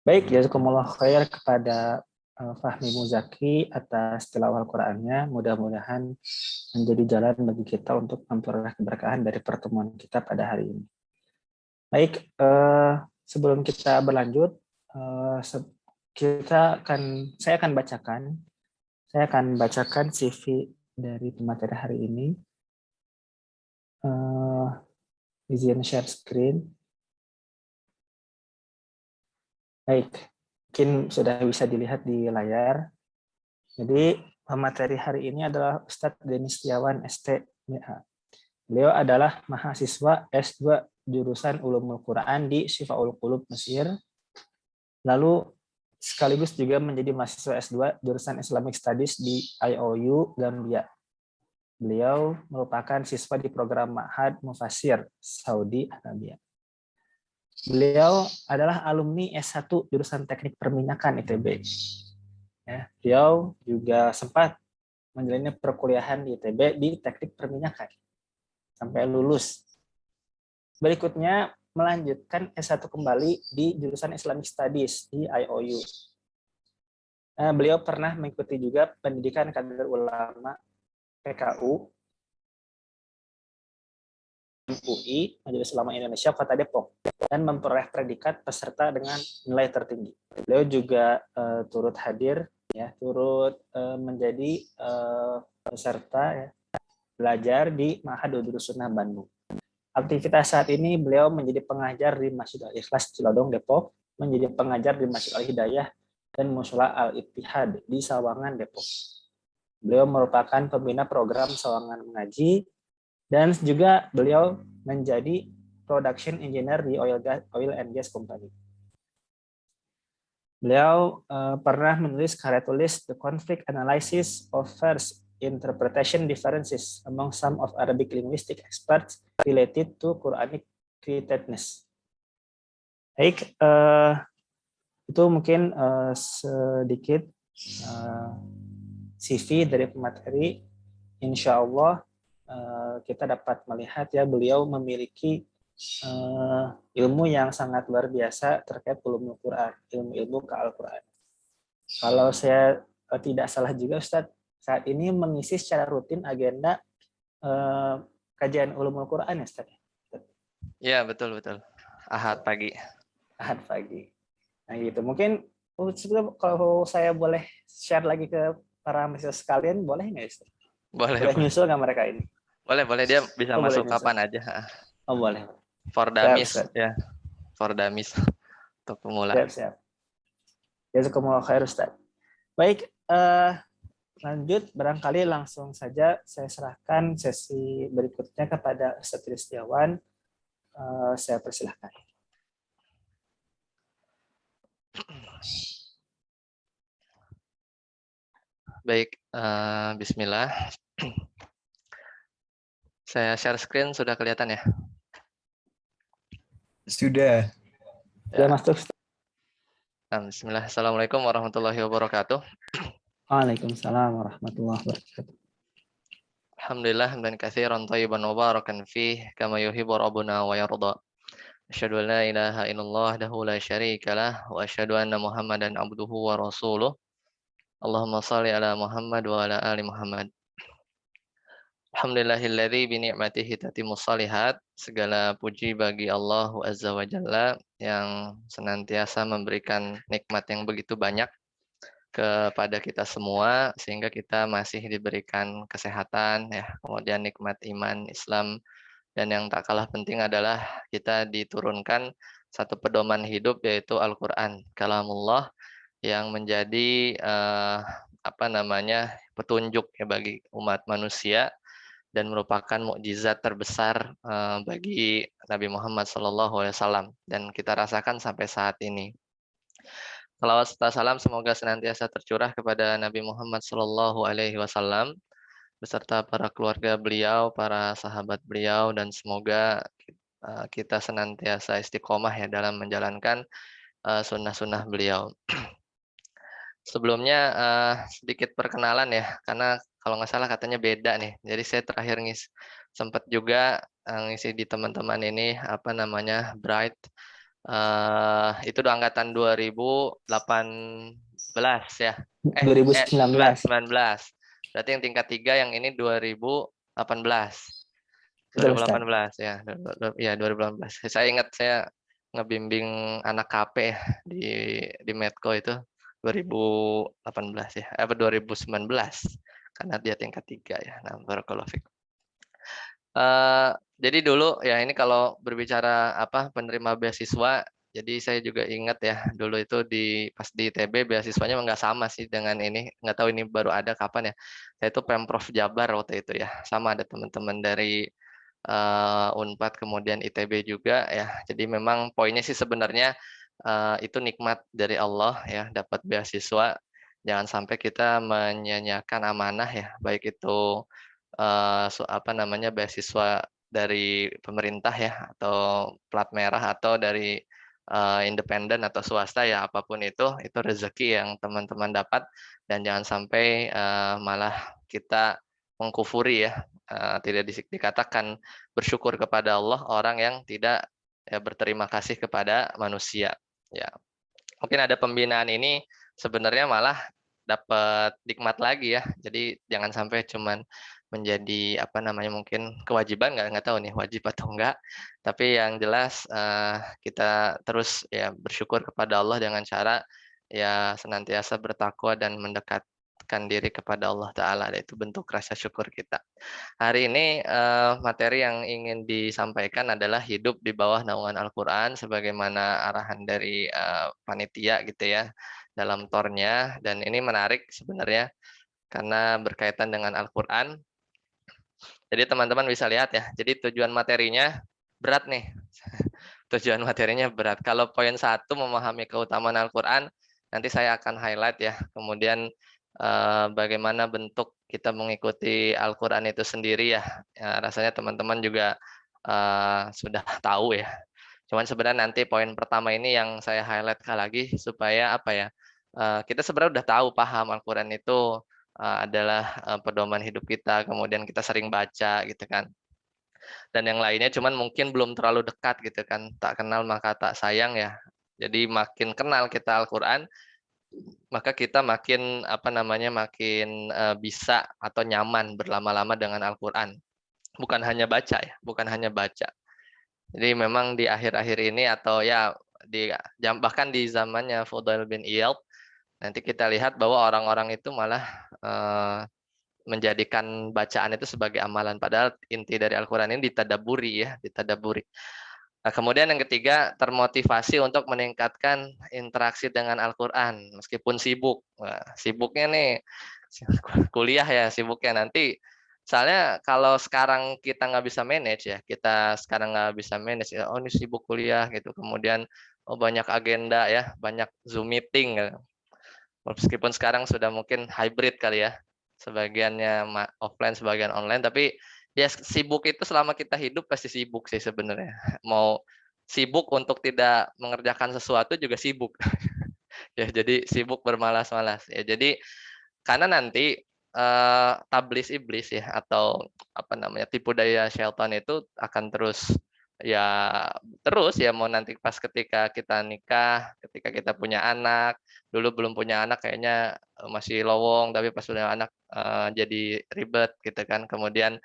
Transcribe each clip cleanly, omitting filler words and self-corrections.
Baik, jazakumullah khair kepada Fahmi Muzaki atas tilawah Al-Qur'annya. Mudah-mudahan menjadi jalan bagi kita untuk memperoleh keberkahan dari pertemuan kita pada hari ini. Baik, sebelum kita berlanjut, saya akan bacakan CV dari pemateri hari ini. Izin share screen. Baik, mungkin sudah bisa dilihat di layar. Jadi pemateri hari ini adalah Ustadz Denny Setiawan, ST.MH. Beliau adalah mahasiswa S2 jurusan Ulumul Quran di Syifaul Qulub Mesir. Lalu sekaligus juga menjadi mahasiswa S2 jurusan Islamic Studies di IOU Gambia. Beliau merupakan siswa di program Ma'had Mufassir Saudi Arabia. Beliau adalah alumni S1 jurusan Teknik Perminyakan ITB. Ya, beliau juga sempat menjalani perkuliahan di ITB di Teknik Perminyakan sampai lulus. Berikutnya melanjutkan S1 kembali di jurusan Islamic Studies di IOU. Beliau pernah mengikuti juga pendidikan kader ulama PKU MUI Majelis Ulama Indonesia Kota Depok dan memperoleh predikat peserta dengan nilai tertinggi. Beliau juga turut hadir, ya, turut menjadi peserta, ya, belajar di Ma'had Udrus Sunnah Bandung. Aktivitas saat ini beliau menjadi pengajar di Masjid Al-Ikhlas Cilodong Depok, menjadi pengajar di Masjid Al-Hidayah dan Mushola Al-Ittihad di Sawangan Depok. Beliau merupakan pembina program Sawangan Mengaji dan juga beliau menjadi production engineer di oil and gas company. Beliau pernah menulis karya tulis The Conflict Analysis of Verse Interpretation Differences among some of Arabic linguistic experts related to Quranic createdness. Baik, itu mungkin sedikit CV dari pemateri. Insya Allah kita dapat melihat, ya, beliau memiliki ilmu yang sangat luar biasa terkait ulumul Quran, ilmu-ilmu ke Al-Quran. Kalau saya tidak salah juga, Ustadz, saat ini mengisi secara rutin agenda kajian ulumul Quran, ya, Ustadz? Ya, betul. Ahad pagi. Nah, gitu. Mungkin kalau saya boleh share lagi ke para mahasiswa sekalian, boleh nggak, Ustadz? Boleh. Nyusul nggak mereka ini? Boleh, dia bisa masuk kapan aja. Oh, boleh. For dummies, ya. For dummies untuk pemula. Siap. Jazakumullah khair, Ustaz. Baik, lanjut, barangkali langsung saja saya serahkan sesi berikutnya kepada Ustaz Setiawan. Saya persilahkan. Baik, bismillah. Saya share screen, sudah kelihatan ya? Sudah. Ya, masuk. Bismillah. Assalamualaikum warahmatullahi wabarakatuh. Waalaikumsalam warahmatullahi wabarakatuh. Alhamdulillah hamdan katsiran thayyiban mubarakan fih kama yuhibbu rabbuna wa yarda. Asyhadu an la ilaha illallah wahdahu la syarikalah wa asyhadu anna Muhammadan abduhu wa rasuluh. Allahumma shalli ala Muhammad wa ala ali Muhammad. Alhamdulillahilladzi bi ni'matihi tatimmus shalihat. Segala puji bagi Allah Azza wa Jalla yang senantiasa memberikan nikmat yang begitu banyak kepada kita semua sehingga kita masih diberikan kesehatan, ya, kemudian nikmat iman, Islam, dan yang tak kalah penting adalah kita diturunkan satu pedoman hidup yaitu Al-Qur'an, kalamullah, yang menjadi petunjuk, ya, bagi umat manusia dan merupakan mukjizat terbesar bagi Nabi Muhammad SAW dan kita rasakan sampai saat ini. Salawat serta salam semoga senantiasa tercurah kepada Nabi Muhammad SAW beserta para keluarga beliau, para sahabat beliau, dan semoga kita senantiasa istiqomah, ya, dalam menjalankan sunnah-sunnah beliau. Sebelumnya sedikit perkenalan, ya, karena kalau nggak salah katanya beda nih. Jadi saya terakhir sempat juga ngisi di teman-teman ini Bright Itu udah angkatan 2018 ya. 2019. 19. Berarti yang tingkat 3 yang ini 2018. Betul, Ustaz. 2018 ya. Ya 2018. Saya ingat saya ngebimbing anak KP ya, di Medco itu 2018 ya. 2019 karena dia tingkat 3 ya. Nah, barakallahu fikum. Jadi dulu ya ini kalau berbicara penerima beasiswa, jadi saya juga ingat ya dulu itu pas di ITB beasiswanya nggak sama sih dengan ini, nggak tahu ini baru ada kapan ya. Saya itu Pemprov Jabar waktu itu ya, sama ada teman-teman dari Unpad kemudian ITB juga ya. Jadi memang poinnya sih sebenarnya itu nikmat dari Allah ya dapat beasiswa. Jangan sampai kita menyia-nyiakan amanah ya, baik itu beasiswa dari pemerintah ya atau plat merah atau dari independen atau swasta ya apapun itu rezeki yang teman-teman dapat dan jangan sampai malah kita mengkufuri ya, tidak dikatakan bersyukur kepada Allah orang yang tidak ya berterima kasih kepada manusia ya. Mungkin ada pembinaan ini sebenarnya malah dapat nikmat lagi ya. Jadi jangan sampai cuman menjadi mungkin kewajiban, nggak tahu nih wajib atau enggak. Tapi yang jelas kita terus ya bersyukur kepada Allah dengan cara ya senantiasa bertakwa dan mendekatkan diri kepada Allah Ta'ala. Itu bentuk rasa syukur kita. Hari ini materi yang ingin disampaikan adalah hidup di bawah naungan Al-Quran sebagaimana arahan dari panitia gitu ya dalam tornya, dan ini menarik sebenarnya karena berkaitan dengan Al-Quran. Jadi teman-teman bisa lihat ya, jadi tujuan materinya berat nih. Tujuan materinya berat. Kalau poin 1 memahami keutamaan Al-Quran, nanti saya akan highlight ya. Kemudian bagaimana bentuk kita mengikuti Al-Quran itu sendiri ya. Rasanya teman-teman juga sudah tahu ya. Cuman sebenarnya nanti poin pertama ini yang saya highlight lagi supaya kita sebenarnya udah tahu paham Al-Quran itu adalah pedoman hidup kita, kemudian kita sering baca gitu kan. Dan yang lainnya cuman mungkin belum terlalu dekat gitu kan, tak kenal maka tak sayang ya. Jadi makin kenal kita Al-Quran, maka kita makin makin bisa atau nyaman berlama-lama dengan Al-Quran. Bukan hanya baca ya, bukan hanya baca. Jadi memang di akhir-akhir ini atau ya bahkan di zamannya Fudail bin Iyad, nanti kita lihat bahwa orang-orang itu malah menjadikan bacaan itu sebagai amalan. Padahal inti dari Al-Quran ini ditadaburi ya, ditadaburi. Nah, kemudian yang ketiga, termotivasi untuk meningkatkan interaksi dengan Al-Quran, meskipun sibuk. Nah, sibuknya nih, kuliah ya sibuknya nanti. Soalnya kalau sekarang kita nggak bisa manage ya, kita sekarang nggak bisa manage, ya, oh ini sibuk kuliah gitu. Kemudian oh banyak agenda ya, banyak Zoom meeting. Gitu. Meskipun sekarang sudah mungkin hybrid kali ya, sebagiannya offline, sebagian online, tapi ya sibuk itu selama kita hidup pasti sibuk sih sebenarnya. Mau sibuk untuk tidak mengerjakan sesuatu juga sibuk. Ya, jadi sibuk bermalas-malas. Ya, jadi karena nanti tablis iblis ya atau tipu daya syaitan itu akan terus ya mau nanti pas ketika kita nikah, ketika kita punya anak, dulu belum punya anak kayaknya masih lowong, tapi pas punya anak jadi ribet gitu kan. Kemudian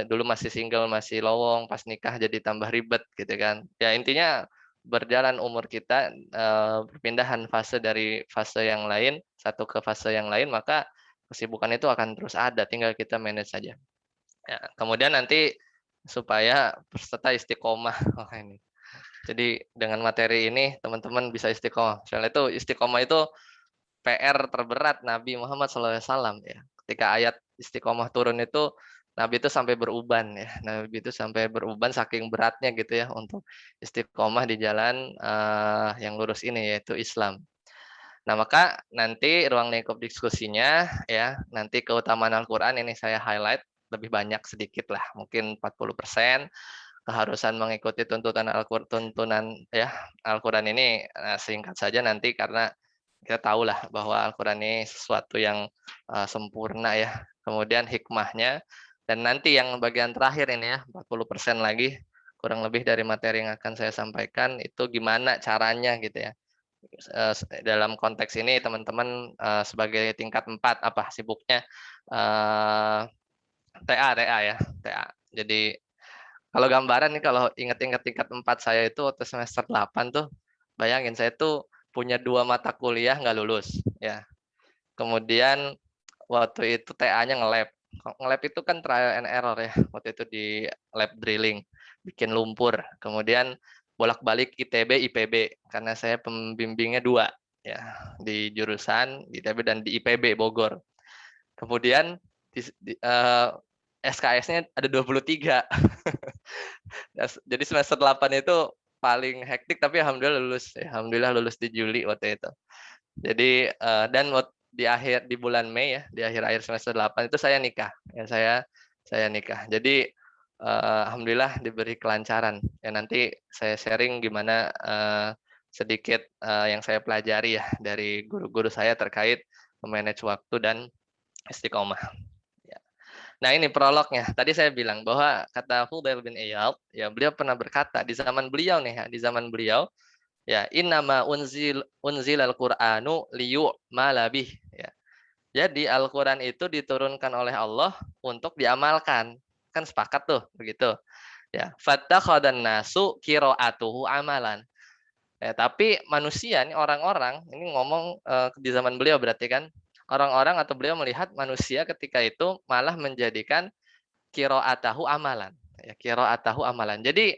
dulu masih single masih lowong, pas nikah jadi tambah ribet gitu kan. Ya intinya berjalan umur kita perpindahan fase dari fase yang lain satu ke fase yang lain, maka kesibukan itu akan terus ada, tinggal kita manage saja. Ya, kemudian nanti supaya peserta istiqomah. Oh, ini. Jadi dengan materi ini teman-teman bisa istiqomah. Soalnya itu istiqomah itu PR terberat Nabi Muhammad SAW ya. Ketika ayat istiqomah turun itu Nabi itu sampai beruban ya. Nabi itu sampai beruban saking beratnya gitu ya untuk istiqomah di jalan yang lurus ini yaitu Islam. Nah, maka nanti ruang lingkup diskusinya ya, nanti keutamaan Al-Qur'an ini saya highlight lebih banyak sedikit lah, mungkin 40%. Keharusan mengikuti tuntunan ya Al-Qur'an ini singkat saja nanti karena kita tahulah bahwa Al-Qur'an ini sesuatu yang sempurna ya. Kemudian hikmahnya dan nanti yang bagian terakhir ini ya 40% lagi kurang lebih dari materi yang akan saya sampaikan itu gimana caranya gitu ya. Dalam konteks ini teman-teman sebagai tingkat 4 apa sibuknya TA ya, TA. Jadi kalau gambaran nih kalau ingat-ingat tingkat 4 saya itu waktu semester 8 tuh, bayangin saya tuh punya 2 mata kuliah nggak lulus ya. Kemudian waktu itu TA-nya nge-lab. Nge-lab itu kan trial and error ya, waktu itu di lab drilling, bikin lumpur. Kemudian bolak-balik ITB, IPB, karena saya pembimbingnya 2 ya, di jurusan di ITB dan di IPB Bogor. Kemudian SKS-nya ada 23. Jadi semester 8 itu paling hektik tapi alhamdulillah lulus. Alhamdulillah lulus di Juli waktu itu. Jadi dan di bulan Mei ya, di akhir semester 8 itu saya nikah. Ya saya nikah. Jadi alhamdulillah diberi kelancaran. Ya nanti saya sharing gimana sedikit yang saya pelajari ya dari guru-guru saya terkait memanage waktu dan istiqomah. Nah ini prolognya. Tadi saya bilang bahwa kata Fudail bin Iyad, ya beliau pernah berkata di zaman beliau nih, ya, di zaman beliau, ya innama unzil al-Qur'anu liyu'mala bih. Ya. Jadi Al-Quran itu diturunkan oleh Allah untuk diamalkan. Kan sepakat tuh begitu. Ya, fattakhadhan nasu qira'atuhu amalan. Ya, tapi manusia ini orang-orang ini ngomong di zaman beliau berarti kan orang-orang atau beliau melihat manusia ketika itu malah menjadikan qira'atahu amalan. Ya, qira'atahu amalan. Jadi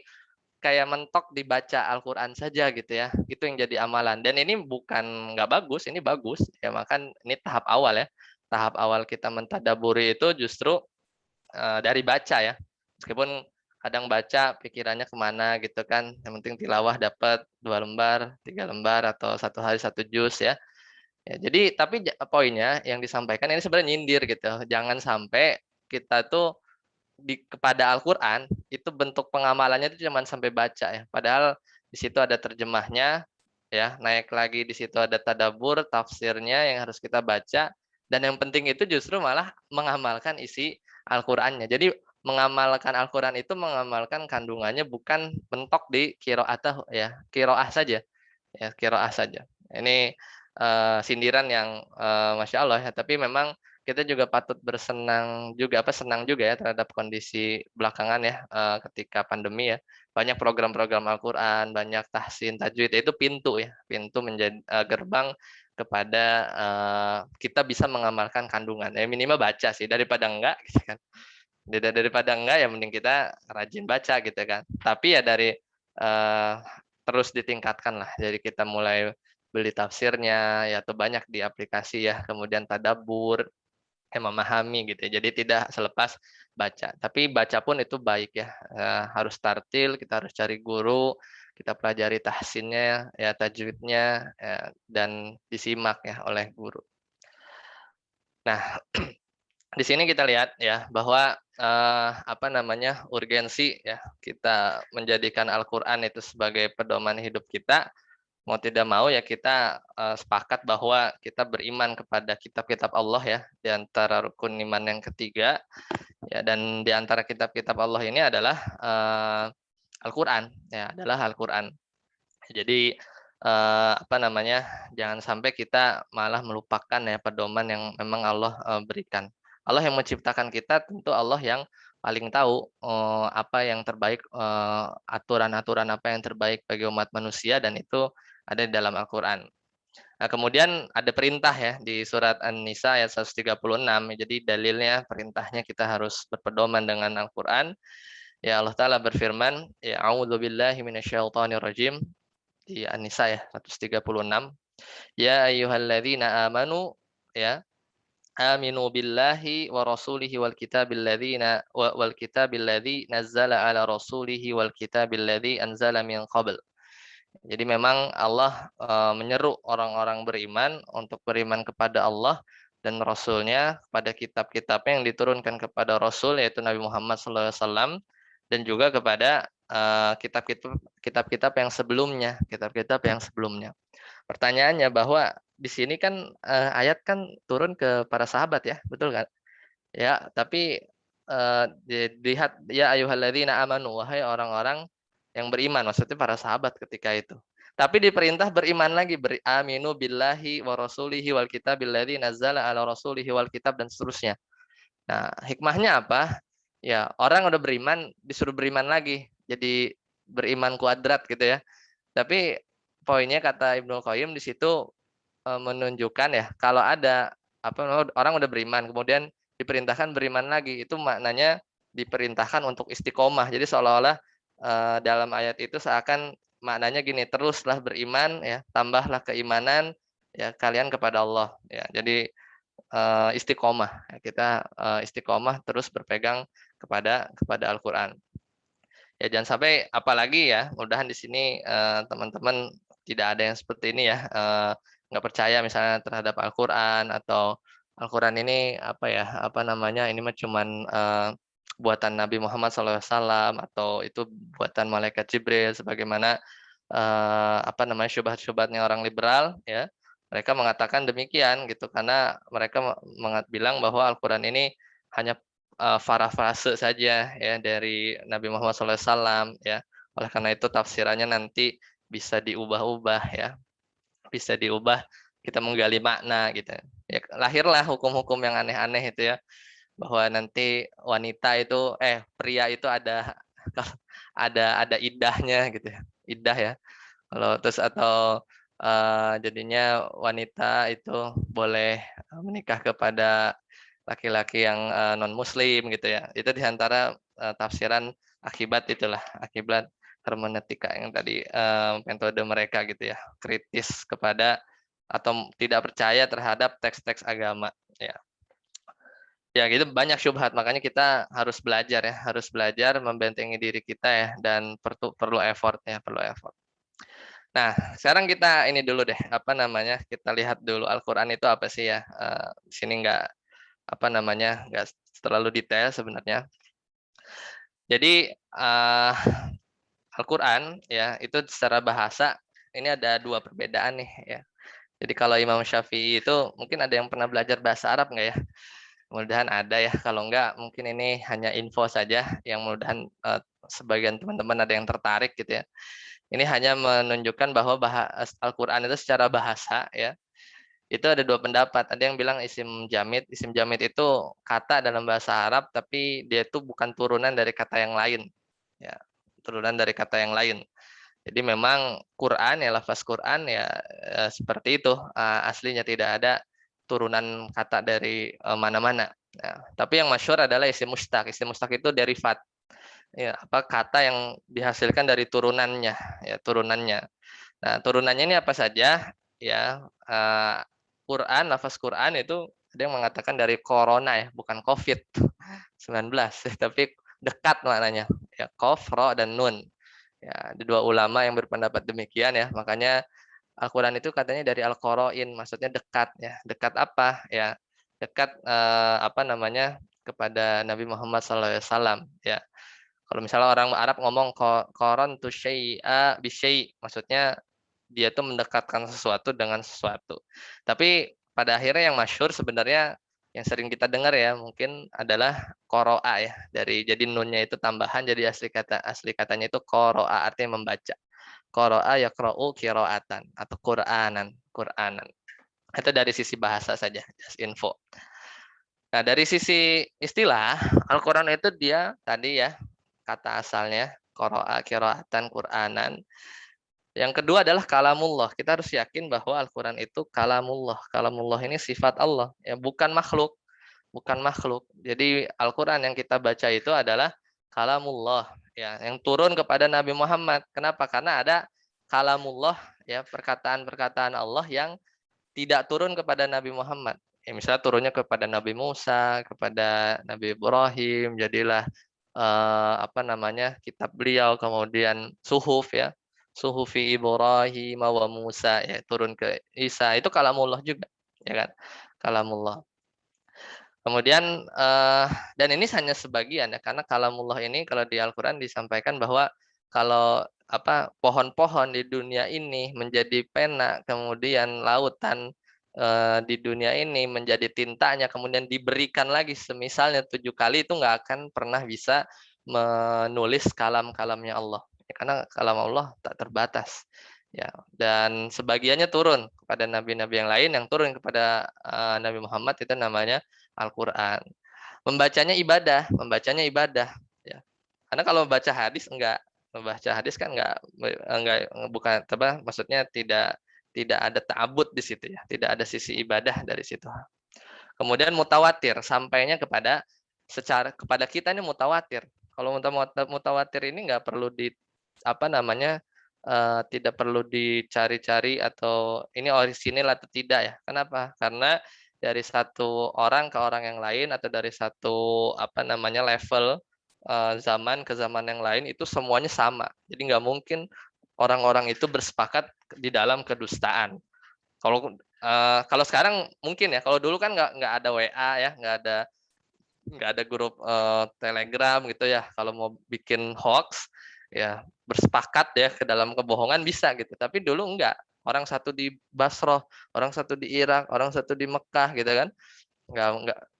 kayak mentok dibaca Al-Quran saja gitu ya. Itu yang jadi amalan. Dan ini bukan nggak bagus, ini bagus. Ya makan ini tahap awal ya. Tahap awal kita mentadaburi itu justru dari baca ya. Meskipun kadang baca pikirannya kemana gitu kan. Yang penting tilawah dapat 2 lembar, 3 lembar atau 1 hari 1 juz ya. Ya, jadi tapi poinnya yang disampaikan ini sebenarnya nyindir gitu. Jangan sampai kita tuh kepada Al-Quran itu bentuk pengamalannya itu cuma sampai baca ya. Padahal di situ ada terjemahnya ya, naik lagi di situ ada tadabur, tafsirnya yang harus kita baca dan yang penting itu justru malah mengamalkan isi Al-Qur'annya. Jadi mengamalkan Al-Qur'an itu mengamalkan kandungannya bukan mentok di qiraatah ya, qiraah saja. Ya, qiraah saja. Ini sindiran yang Masya Allah ya, tapi memang kita juga patut bersenang juga senang juga ya terhadap kondisi belakangan ya ketika pandemi ya. Banyak program-program Al-Qur'an, banyak tahsin, tajwid itu pintu ya, pintu menjadi gerbang kepada kita bisa mengamalkan kandungan. Ya minimal baca sih daripada enggak gitu kan. Daripada enggak ya mending kita rajin baca gitu kan. Tapi ya dari terus ditingkatkan lah. Jadi kita mulai beli tafsirnya ya atau banyak di aplikasi ya, kemudian tadabbur, memahami gitu ya. Jadi tidak selepas baca. Tapi baca pun itu baik ya. Harus tartil, kita harus cari guru, kita pelajari tahsinnya, ya tajwidnya, ya, dan disimak ya oleh guru. Nah, di sini kita lihat ya bahwa urgensi ya kita menjadikan Al-Qur'an itu sebagai pedoman hidup kita. Mau tidak mau ya kita sepakat bahwa kita beriman kepada kitab-kitab Allah ya di antara rukun iman yang ketiga ya, dan di antara kitab-kitab Allah ini adalah Al-Qur'an ya, adalah Al-Qur'an. Jadi jangan sampai kita malah melupakan ya pedoman yang memang Allah berikan. Allah yang menciptakan kita, tentu Allah yang paling tahu apa yang terbaik, aturan-aturan apa yang terbaik bagi umat manusia, dan itu ada di dalam Al-Qur'an. Nah, kemudian ada perintah ya di surat An-Nisa ayat 136. Jadi dalilnya perintahnya kita harus berpedoman dengan Al-Qur'an. Ya Allah Ta'ala berfirman, ya a'udzubillahi minasyaitonirrajim di An-Nisa ya 136. Ya ayyuhalladzina amanu ya aminu billahi wa rasulihi wal kitabil ladzi nazzala ala rasulihi wal kitabil ladzi anzala min qabl. Jadi memang Allah menyeru orang-orang beriman untuk beriman kepada Allah dan Rasul-Nya, kepada kitab-kitabnya yang diturunkan kepada Rasul yaitu Nabi Muhammad SAW, dan juga kepada kitab-kitab yang sebelumnya, Pertanyaannya bahwa di sini kan ayat kan turun ke para sahabat ya, betul kan? Ya, tapi dilihat ya ayyuhalladzina amanu, wahai orang-orang yang beriman, maksudnya para sahabat ketika itu. Tapi diperintah beriman lagi, aminu billahi wa rasulihi wal kitabil ladzi nazzala ala rasulihi wal kitab dan seterusnya. Nah, hikmahnya apa? Ya, orang udah beriman disuruh beriman lagi. Jadi beriman kuadrat gitu ya. Tapi poinnya kata Ibnu Qayyim di situ menunjukkan ya kalau ada orang udah beriman kemudian diperintahkan beriman lagi, itu maknanya diperintahkan untuk istiqomah. Jadi seolah-olah dalam ayat itu seakan maknanya gini, teruslah beriman ya, tambahlah keimanan ya kalian kepada Allah ya. Jadi istiqomah ya, kita istiqomah terus berpegang kepada Al-Qur'an. Ya jangan sampai, apalagi ya, mudahan di sini teman-teman tidak ada yang seperti ini ya, nggak percaya misalnya terhadap Al-Qur'an, atau Al-Qur'an ini ini mah cuman buatan Nabi Muhammad SAW, atau itu buatan malaikat Jibril, sebagaimana syubhat-syubhatnya orang liberal ya. Mereka mengatakan demikian gitu karena mereka bilang bahwa Al-Qur'an ini hanya parafrase saja ya dari Nabi Muhammad SAW ya. Oleh karena itu tafsirannya nanti bisa diubah-ubah ya, bisa diubah, kita menggali makna gitu. Ya, lahirlah hukum-hukum yang aneh-aneh itu ya, bahwa nanti pria itu ada ada iddahnya gitu ya, iddah ya. Kalau terus atau jadinya wanita itu boleh menikah kepada laki-laki yang non muslim gitu ya. Itu diantara tafsiran akibat hermeneutika yang tadi, metode mereka gitu ya, kritis kepada atau tidak percaya terhadap teks-teks agama ya. Ya gitu, banyak syubhat, makanya kita harus belajar ya, harus belajar membentengi diri kita ya, dan perlu effort ya, perlu effort. Nah, sekarang kita ini dulu deh, kita lihat dulu Al-Qur'an itu apa sih ya. Di sini nggak terlalu detail sebenarnya. Jadi Al-Qur'an ya itu secara bahasa ini ada dua perbedaan nih ya. Jadi kalau Imam Syafi'i itu mungkin ada yang pernah belajar bahasa Arab nggak ya? Mudah-mudahan ada ya. Kalau enggak mungkin ini hanya info saja yang mudah-mudahan sebagian teman-teman ada yang tertarik gitu ya. Ini hanya menunjukkan bahwa Al-Qur'an itu secara bahasa ya, itu ada dua pendapat. Ada yang bilang isim jamid. Isim jamid itu kata dalam bahasa Arab tapi dia itu bukan turunan dari kata yang lain. Ya, turunan dari kata yang lain. Jadi memang Quran ya, lafaz Quran ya seperti itu, aslinya tidak ada turunan kata dari mana-mana. Nah, tapi yang masyhur adalah isim mustaq. Isim mustaq itu derivat. Ya, kata yang dihasilkan dari turunannya ya, turunannya. Nah, turunannya ini apa saja ya? Lafaz Quran itu ada yang mengatakan dari corona ya, bukan COVID-19 tapi dekat maknanya ya, qaf, ra dan nun. Ya, ada dua ulama yang berpendapat demikian ya. Makanya Al-Qur'an itu katanya dari al-qarain, maksudnya dekat ya. Dekat apa? Ya, dekat kepada Nabi Muhammad SAW ya. Kalau misalnya orang Arab ngomong qarantu syai'a bi syai', maksudnya dia tuh mendekatkan sesuatu dengan sesuatu. Tapi pada akhirnya yang masyhur sebenarnya yang sering kita dengar ya mungkin adalah qara'a ya. Jadi nunnya itu tambahan, jadi asli katanya itu qara'a, artinya membaca. Qara'a yaqra'u qira'atan atau Qur'anan. Itu dari sisi bahasa saja, just info. Nah, dari sisi istilah, Al-Qur'an itu dia tadi ya, kata asalnya qara'a qira'atan Qur'anan. Yang kedua adalah kalamullah. Kita harus yakin bahwa Al-Qur'an itu kalamullah. Kalamullah ini sifat Allah, ya bukan makhluk. Bukan makhluk. Jadi Al-Qur'an yang kita baca itu adalah kalamullah, ya, yang turun kepada Nabi Muhammad. Kenapa? Karena ada kalamullah, ya, perkataan-perkataan Allah yang tidak turun kepada Nabi Muhammad. Ya, misalnya turunnya kepada Nabi Musa, kepada Nabi Ibrahim, jadilah kitab beliau, kemudian suhuf ya, suhufi Ibrahim wa Musa ya, turun ke Isa, itu kalamullah juga ya kan, kalamullah. Kemudian dan ini hanya sebagian ya, karena kalamullah ini kalau di Al-Qur'an disampaikan bahwa kalau pohon-pohon di dunia ini menjadi pena, kemudian lautan di dunia ini menjadi tintanya, kemudian diberikan lagi semisalnya 7 kali, itu nggak akan pernah bisa menulis kalam-kalamnya Allah. Ya, karena kalam Allah tak terbatas. Ya, dan sebagiannya turun kepada nabi-nabi yang lain, yang turun kepada Nabi Muhammad itu namanya Al-Qur'an. Membacanya ibadah, ya. Karena kalau membaca hadis enggak, membaca hadis kan enggak bukan apa, maksudnya tidak ada ta'abbud di situ ya, tidak ada sisi ibadah dari situ. Kemudian mutawatir, sampainya kepada kita ini mutawatir. Kalau mutawatir ini nggak perlu apa namanya, tidak perlu dicari-cari atau ini orisinil atau tidak ya. Kenapa? Karena dari satu orang ke orang yang lain atau dari satu apa namanya level zaman ke zaman yang lain itu semuanya sama. Jadi nggak mungkin orang-orang itu bersepakat di dalam kedustaan. Kalau sekarang mungkin ya, kalau dulu kan nggak ada WA ya, nggak ada grup Telegram gitu ya. Kalau mau bikin hoax ya bersepakat ya ke dalam kebohongan bisa gitu. Tapi dulu enggak. Orang satu di Basrah, orang satu di Irak, orang satu di Mekah gitu kan.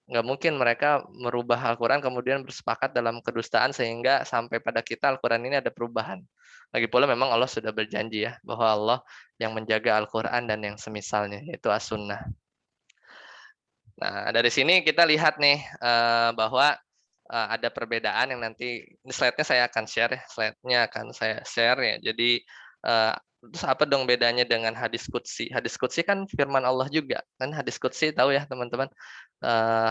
Nggak mungkin mereka merubah Al-Quran kemudian bersepakat dalam kedustaan sehingga sampai pada kita Al-Quran ini ada perubahan. Lagi pula memang Allah sudah berjanji ya bahwa Allah yang menjaga Al-Quran dan yang semisalnya yaitu As-Sunnah. Nah, dari sini kita lihat nih bahwa ada perbedaan yang nanti ini slide-nya saya akan share ya, slide-nya akan saya share ya. Jadi terus apa dong bedanya dengan hadis qudsi? Hadis qudsi kan firman Allah juga. Kan hadis qudsi tahu ya teman-teman.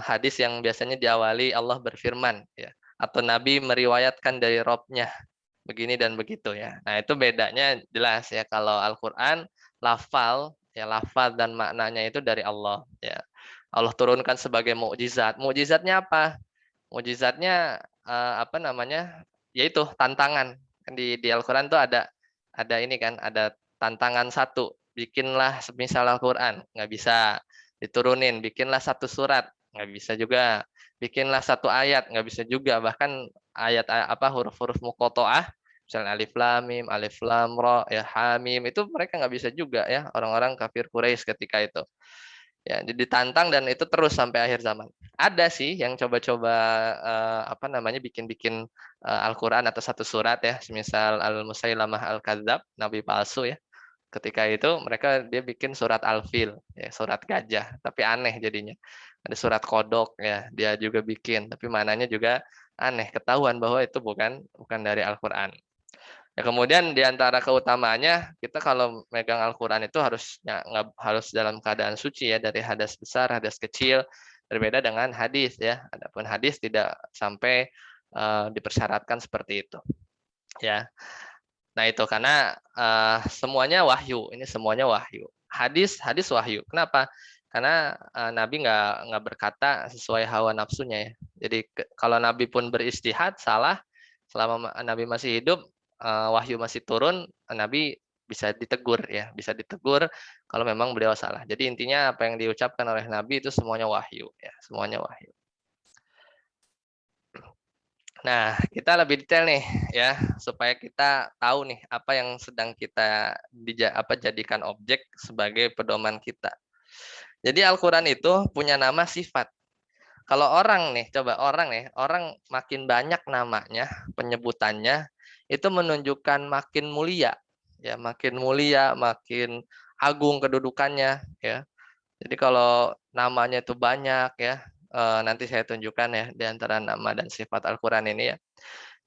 Hadis yang biasanya diawali Allah berfirman ya, atau Nabi meriwayatkan dari Robnya begini dan begitu ya. Nah, itu bedanya jelas ya. Kalau Al-Qur'an lafal dan maknanya itu dari Allah ya. Allah turunkan sebagai mukjizat. Mukjizatnya apa? Mukjizatnya apa namanya? Yaitu tantangan. Kan di Al-Qur'an tuh ada ini kan, ada tantangan satu. Bikinlah semisal Al-Qur'an, nggak bisa diturunin. Bikinlah satu surat, nggak bisa juga. Bikinlah satu ayat, nggak bisa juga. Bahkan ayat apa huruf-huruf muqatta'ah, misalnya alif lam ra, ya hamim, itu mereka nggak bisa juga ya, orang-orang kafir Quraisy ketika itu. Ya, jadi ditantang dan itu terus sampai akhir zaman. Ada sih yang coba-coba apa namanya bikin-bikin Al-Qur'an atau satu surat ya, semisal Al-Musailamah Al-Kadzab, nabi palsu ya. Ketika itu dia bikin surat Al-Fil, ya, surat gajah, tapi aneh jadinya. Ada surat kodok ya, dia juga bikin, tapi maknanya juga aneh, ketahuan bahwa itu bukan dari Al-Qur'an. Ya, kemudian di antara keutamaannya kita kalau megang Al-Qur'an itu harus dalam keadaan suci ya, dari hadas besar, hadas kecil, berbeda dengan hadis ya. Adapun hadis tidak sampai dipersyaratkan seperti itu. Ya. Nah, itu karena semuanya wahyu, ini semuanya wahyu. Hadis wahyu. Kenapa? Karena Nabi nggak berkata sesuai hawa nafsunya ya. Jadi kalau Nabi pun beristihad salah, selama Nabi masih hidup, wahyu masih turun, Nabi bisa ditegur ya, bisa ditegur kalau memang beliau salah. Jadi intinya apa yang diucapkan oleh Nabi itu semuanya wahyu ya, semuanya wahyu. Nah, kita lebih detail nih ya, supaya kita tahu nih apa yang sedang kita jadikan objek sebagai pedoman kita. Jadi Al-Qur'an itu punya nama sifat. Kalau orang makin banyak namanya, penyebutannya itu menunjukkan makin mulia, ya, makin mulia, makin agung kedudukannya, ya. Jadi kalau namanya itu banyak ya, nanti saya tunjukkan ya di antara nama dan sifat Al-Qur'an ini ya.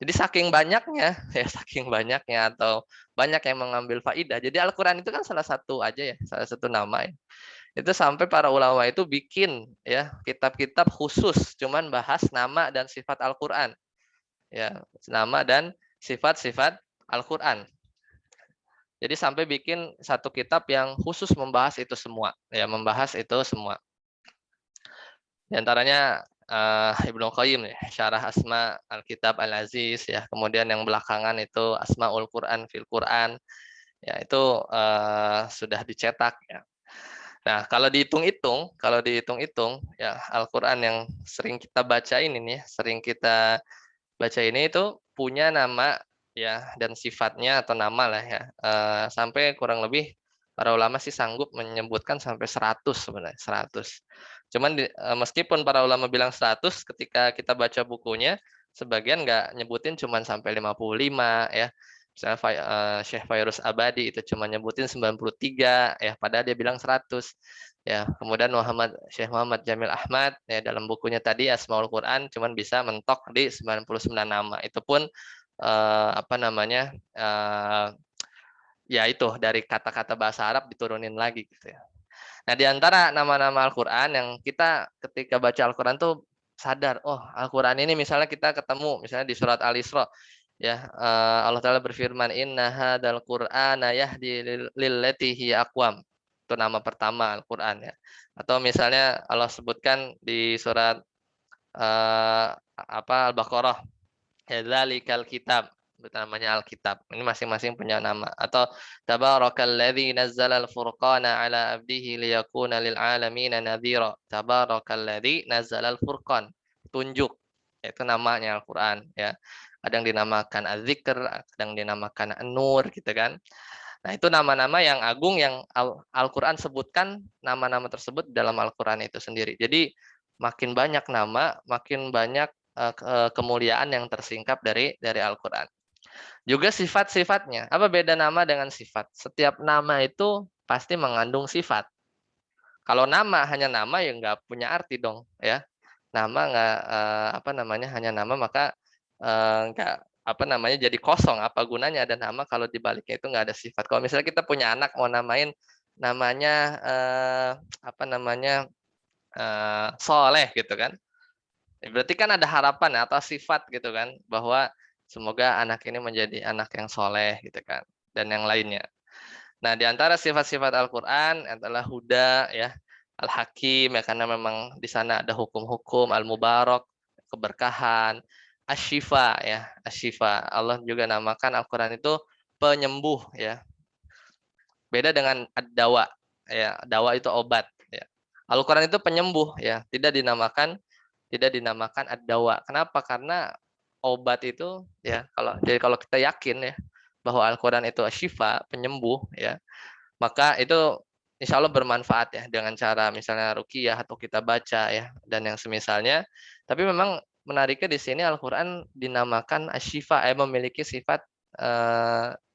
Jadi saking banyaknya, ya saking banyaknya atau banyak yang mengambil faidah. Jadi Al-Qur'an itu kan salah satu aja ya, salah satu nama ya. Itu sampai para ulama itu bikin ya kitab-kitab khusus cuman bahas nama dan sifat Al-Qur'an. Ya, nama dan sifat-sifat Al-Qur'an. Jadi sampai bikin satu kitab yang khusus membahas itu semua, ya membahas itu semua. Di antaranya Ibnu Qayyim ya, Syarah Asma Al-Kitab Al-Aziz ya. Kemudian yang belakangan itu Asmaul Quran fil Quran. Ya, itu sudah dicetak ya. Nah, kalau dihitung-hitung ya Al-Qur'an yang sering kita baca ini nih, sering kita baca ini itu punya nama ya dan sifatnya atau nama lah ya. Sampai kurang lebih Para ulama sih sanggup menyebutkan sampai 100 sebenarnya, 100. Cuman meskipun para ulama bilang 100, ketika kita baca bukunya, sebagian nggak nyebutin cuman sampai 55 ya. Misalnya Syekh Fairuz Abadi itu cuma nyebutin 93 ya, padahal dia bilang 100. Ya, kemudian Syekh Muhammad Jamil Ahmad ya dalam bukunya tadi Asmaul Quran cuman bisa mentok di 99 nama. Itu pun apa namanya? Ya itu dari kata-kata bahasa Arab diturunin lagi gitu ya. Nah, di antara nama-nama Al-Qur'an yang kita ketika baca Al-Qur'an tuh sadar, oh, Al-Qur'an ini misalnya kita ketemu misalnya di surat Al-Isra ya, Allah Taala berfirman, "Inna hadzal Qur'ana yahdi lillati hiya aqwam." Itu nama pertama Al-Qur'an ya. Atau misalnya Allah sebutkan di surat Al-Baqarah, "Dzalikal kitab." Itu namanya Alkitab. Ini masing-masing punya nama. Atau Tabarakalladzi nazzalal furqana ala abdihi liyakuna lil alamina nadhira. Tabarakalladzi nazzalal furqan. Tunjuk. Itu namanya Al-Qur'an ya. Kadang dinamakan Az-Zikr, kadang dinamakan An-Nur gitu kan. Nah, itu nama-nama yang agung yang Al-Qur'an sebutkan nama-nama tersebut dalam Al-Qur'an itu sendiri. Jadi makin banyak nama, makin banyak kemuliaan yang tersingkap dari Al-Qur'an. Juga sifat-sifatnya. Apa beda nama dengan sifat? Setiap nama itu pasti mengandung sifat. Kalau nama hanya nama ya nggak punya arti dong, ya. Nama nggak apa namanya hanya nama maka nggak apa namanya jadi kosong. Apa gunanya ada nama kalau di baliknya itu nggak ada sifat? Kalau misalnya kita punya anak mau namain namanya apa namanya Soleh gitu kan? Berarti kan ada harapan atau sifat gitu kan bahwa semoga anak ini menjadi anak yang soleh gitu kan dan yang lainnya. Nah, di antara sifat-sifat Al-Qur'an adalah huda ya, Al-Hakim ya karena memang di sana ada hukum-hukum, Al-Mubarak, keberkahan, Asy-Syifa ya, Asy-Syifa. Allah juga namakan Al-Qur'an itu penyembuh ya. Beda dengan ad-dawa ya, dawa itu obat ya. Al-Qur'an itu penyembuh ya, tidak dinamakan ad-dawa. Kenapa? Karena obat itu ya kalau kita yakin ya bahwa Al-Qur'an itu asy-syifa, penyembuh ya, maka itu insya Allah bermanfaat ya dengan cara misalnya ruqyah atau kita baca ya dan yang semisalnya. Tapi memang menariknya di sini Al-Qur'an dinamakan asy-syifa, memiliki sifat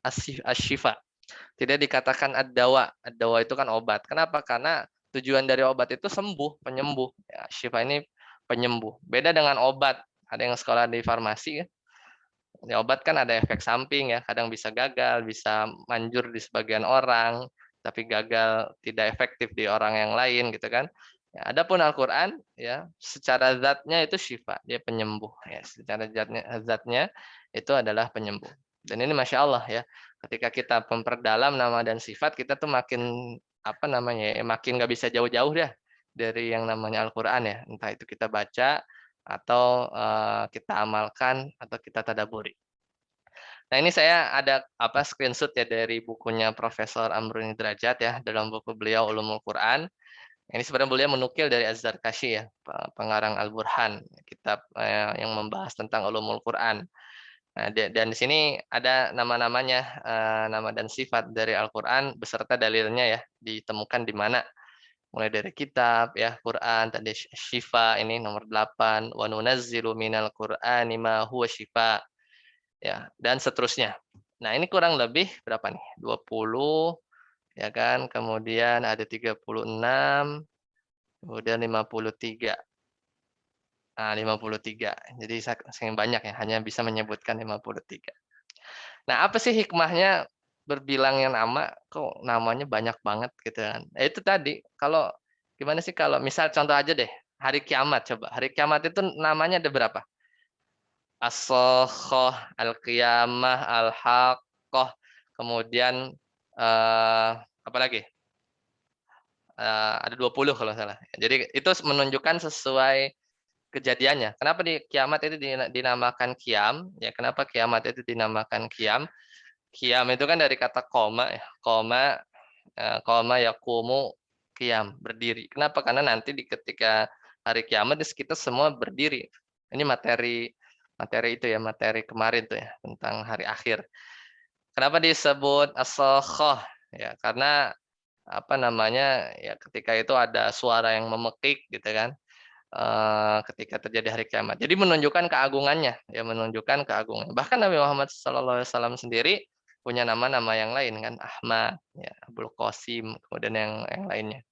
asy-syifa. Tidak dikatakan ad-dawa. Ad-dawa itu kan obat. Kenapa? Karena tujuan dari obat itu sembuh, penyembuh. Ya, syifa ini penyembuh. Beda dengan obat. Ada yang sekolah di farmasi ya. Di obat kan ada efek samping ya. Kadang bisa gagal, bisa manjur di sebagian orang, tapi gagal tidak efektif di orang yang lain gitu kan. Ya, adapun Al-Qur'an ya secara zatnya itu syifa, dia penyembuh ya. Secara zatnya itu adalah penyembuh. Dan ini Masya Allah ya, ketika kita memperdalam nama dan sifat, kita tuh makin apa namanya ya, makin nggak bisa jauh-jauh dah dari yang namanya Al-Qur'an ya. Entah itu kita baca atau kita amalkan atau kita tadaburi. Nah, ini saya ada apa screenshot ya dari bukunya Profesor Amruni Derajat ya dalam buku beliau Ulumul Quran. Ini sebenarnya beliau menukil dari Az-Zarkashi ya, pengarang Al-Burhan, kitab yang membahas tentang ulumul Quran. Nah, dan di sini ada nama-namanya, nama dan sifat dari Al-Quran beserta dalilnya ya, ditemukan di mana. Mulai dari kitab ya, Quran, tadi Syifa ini nomor 8, wa nunazzilu minal Qur'ani ma huwa syifa, ya, dan seterusnya. Nah, ini kurang lebih berapa nih? 20 ya kan, kemudian ada 36, kemudian 53. Nah, 53. Jadi saking banyak ya, hanya bisa menyebutkan 53. Nah, apa sih hikmahnya berbilangnya nama, kok namanya banyak banget gitu kan. Itu tadi, kalau gimana sih kalau misal contoh aja deh, hari kiamat coba. Hari kiamat itu namanya ada berapa? As-Sakhah, Al-Qiyamah, Al-Haqqah, kemudian apa lagi? Ada 20 kalau salah. Jadi itu menunjukkan sesuai kejadiannya. Kenapa di kiamat itu dinamakan qiyam? Ya, kenapa kiamat itu dinamakan qiyam? Qiyam itu kan dari kata qoma ya. Qoma yaqumu qiyam, berdiri. Kenapa? Karena nanti ketika hari kiamat kita semua berdiri. Ini materi materi itu ya, materi kemarin tuh ya tentang hari akhir. Kenapa disebut as-sakhah? Ya, karena apa namanya, ya ketika itu ada suara yang memekik gitu kan, ketika terjadi hari kiamat. Jadi menunjukkan keagungannya, ya menunjukkan keagungannya. Bahkan Nabi Muhammad SAW sendiri punya nama-nama yang lain kan, Ahmad, ya, Abul Qasim, kemudian yang lainnya.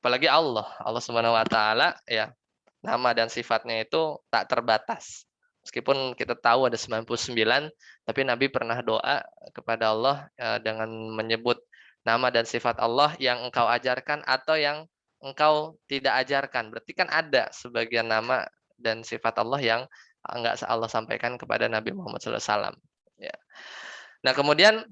Apalagi Allah Subhanahu Wa Taala, ya nama dan sifatnya itu tak terbatas. Meskipun kita tahu ada 99, tapi Nabi pernah doa kepada Allah dengan menyebut nama dan sifat Allah yang engkau ajarkan atau yang engkau tidak ajarkan. Berarti kan ada sebagian nama dan sifat Allah yang enggak Allah sampaikan kepada Nabi Muhammad SAW. Ya. Nah, kemudian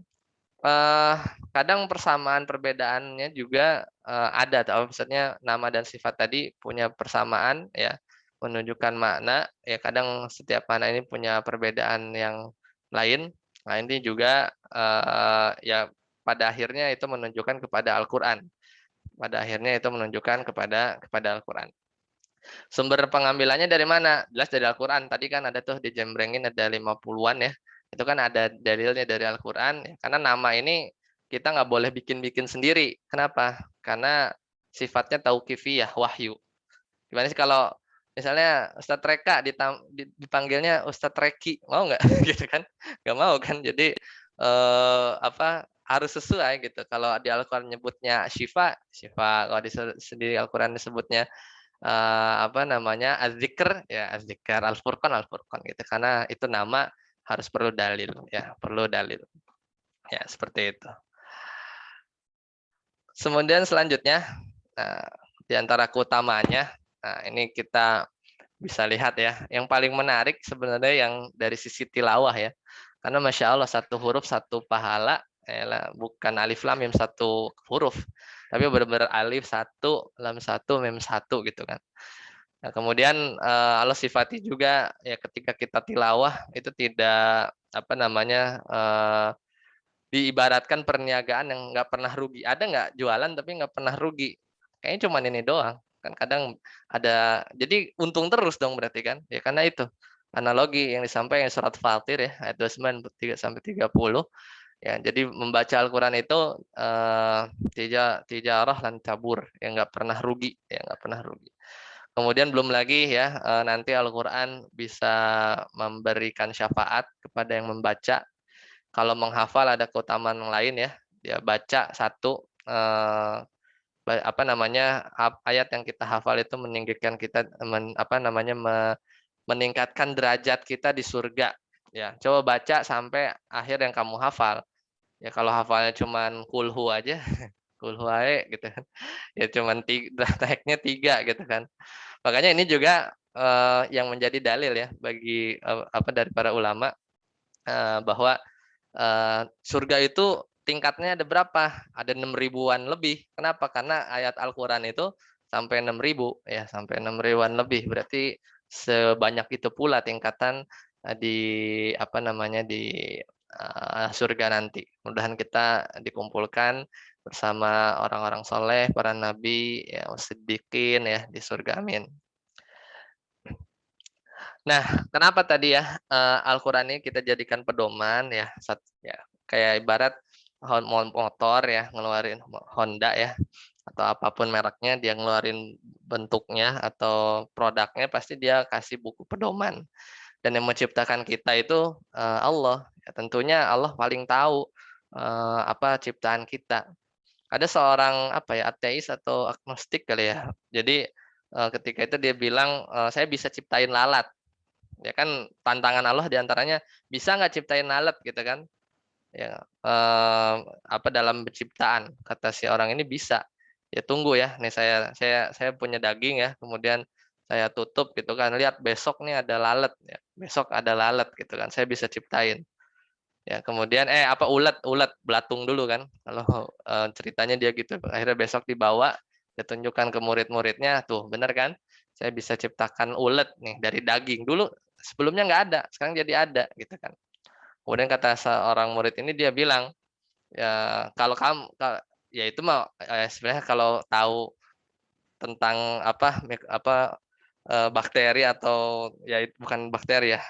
kadang persamaan perbedaannya juga ada, maksudnya nama dan sifat tadi punya persamaan ya, menunjukkan makna ya, kadang setiap makna ini punya perbedaan yang lain. Nah, ini juga ya pada akhirnya itu menunjukkan kepada Al-Qur'an. Pada akhirnya itu menunjukkan kepada Al-Qur'an. Sumber pengambilannya dari mana? Jelas dari Al-Qur'an. Tadi kan ada tuh dijembrengin ada 50-an ya. Itu kan ada dalilnya dari Al-Qur'an. Karena nama ini kita nggak boleh bikin-bikin sendiri. Kenapa? Karena sifatnya tauqifiyah, wahyu. Gimana sih kalau misalnya Ustadz Reka dipanggilnya Ustadz Reki, mau nggak? Gitu kan? Nggak mau kan? Jadi apa harus sesuai gitu. Kalau di Al-Qur'an nyebutnya Syifa, Syifa. Kalau di sendiri Al-Qur'an disebutnya apa namanya, Az-Dzikr, ya Az-Dzikr, Al-Furqan, Al-Furqan gitu. Karena itu nama harus perlu dalil ya, perlu dalil. Ya, seperti itu. Kemudian selanjutnya, di antara keutamanya, nah ini kita bisa lihat ya, yang paling menarik sebenarnya yang dari sisi tilawah ya. Karena Masya Allah satu huruf satu pahala, bukan alif lam mim satu huruf, tapi benar-benar alif satu, lam satu, mim satu gitu kan. Nah, kemudian Allah sifati juga ya ketika kita tilawah itu tidak apa namanya, diibaratkan perniagaan yang nggak pernah rugi. Ada nggak jualan tapi nggak pernah rugi? Kayaknya cuma ini doang. Kan kadang ada, jadi untung terus dong berarti kan? Ya karena itu analogi yang disampaikan surat Fatir ya ayat 29 sampai 30. Ya, jadi membaca Al-Qur'an itu tijarah lan tabur, yang nggak pernah rugi, ya nggak pernah rugi. Kemudian belum lagi ya nanti Al-Qur'an bisa memberikan syafaat kepada yang membaca. Kalau menghafal ada keutamaan yang lain ya. Dia baca satu apa namanya, ayat yang kita hafal itu meninggikan kita meningkatkan derajat kita di surga. Ya, coba baca sampai akhir yang kamu hafal. Ya kalau hafalnya cuman kulhu aja, kulhu ae gitu kan. Ya cuman naiknya 3 gitu kan. Makanya ini juga yang menjadi dalil ya bagi apa dari para ulama bahwa surga itu tingkatnya ada berapa? Ada 6.000-an lebih. Kenapa? Karena ayat Al-Qur'an itu sampai 6.000 ya, sampai 6.000-an lebih. Berarti sebanyak itu pula tingkatan di apa namanya di surga nanti. Mudah-mudahan kita dikumpulkan bersama orang-orang soleh, para nabi, ya, siddiqin ya di surga. Amin. Nah, kenapa tadi ya Al-Qur'an ini kita jadikan pedoman ya, ya kayak ibarat motor ya, ngeluarin Honda ya, atau apapun mereknya, dia ngeluarin bentuknya atau produknya pasti dia kasih buku pedoman. Dan yang menciptakan kita itu Allah. Ya, tentunya Allah paling tahu apa ciptaan kita. Ada seorang apa ya, ateis atau agnostik kali ya. Jadi ketika itu dia bilang saya bisa ciptain lalat. Ya kan tantangan Allah diantaranya bisa nggak ciptain lalat gitu kan? Ya apa dalam penciptaan kata si orang ini bisa. Ya tunggu ya, nih saya punya daging ya, kemudian saya tutup gitu kan, lihat besok nih ada lalat ya, besok ada lalat gitu kan, saya bisa ciptain. Ya kemudian apa ulat belatung dulu kan, kalau ceritanya dia gitu. Akhirnya besok dibawa, ditunjukkan ke murid-muridnya, tuh bener kan, saya bisa ciptakan ulat nih dari daging. Dulu sebelumnya nggak ada, sekarang jadi ada gitu kan. Kemudian kata seorang murid ini dia bilang, ya kalau kamu ya itu mah sebenarnya kalau tahu tentang bakteri atau ya bukan bakteri ya,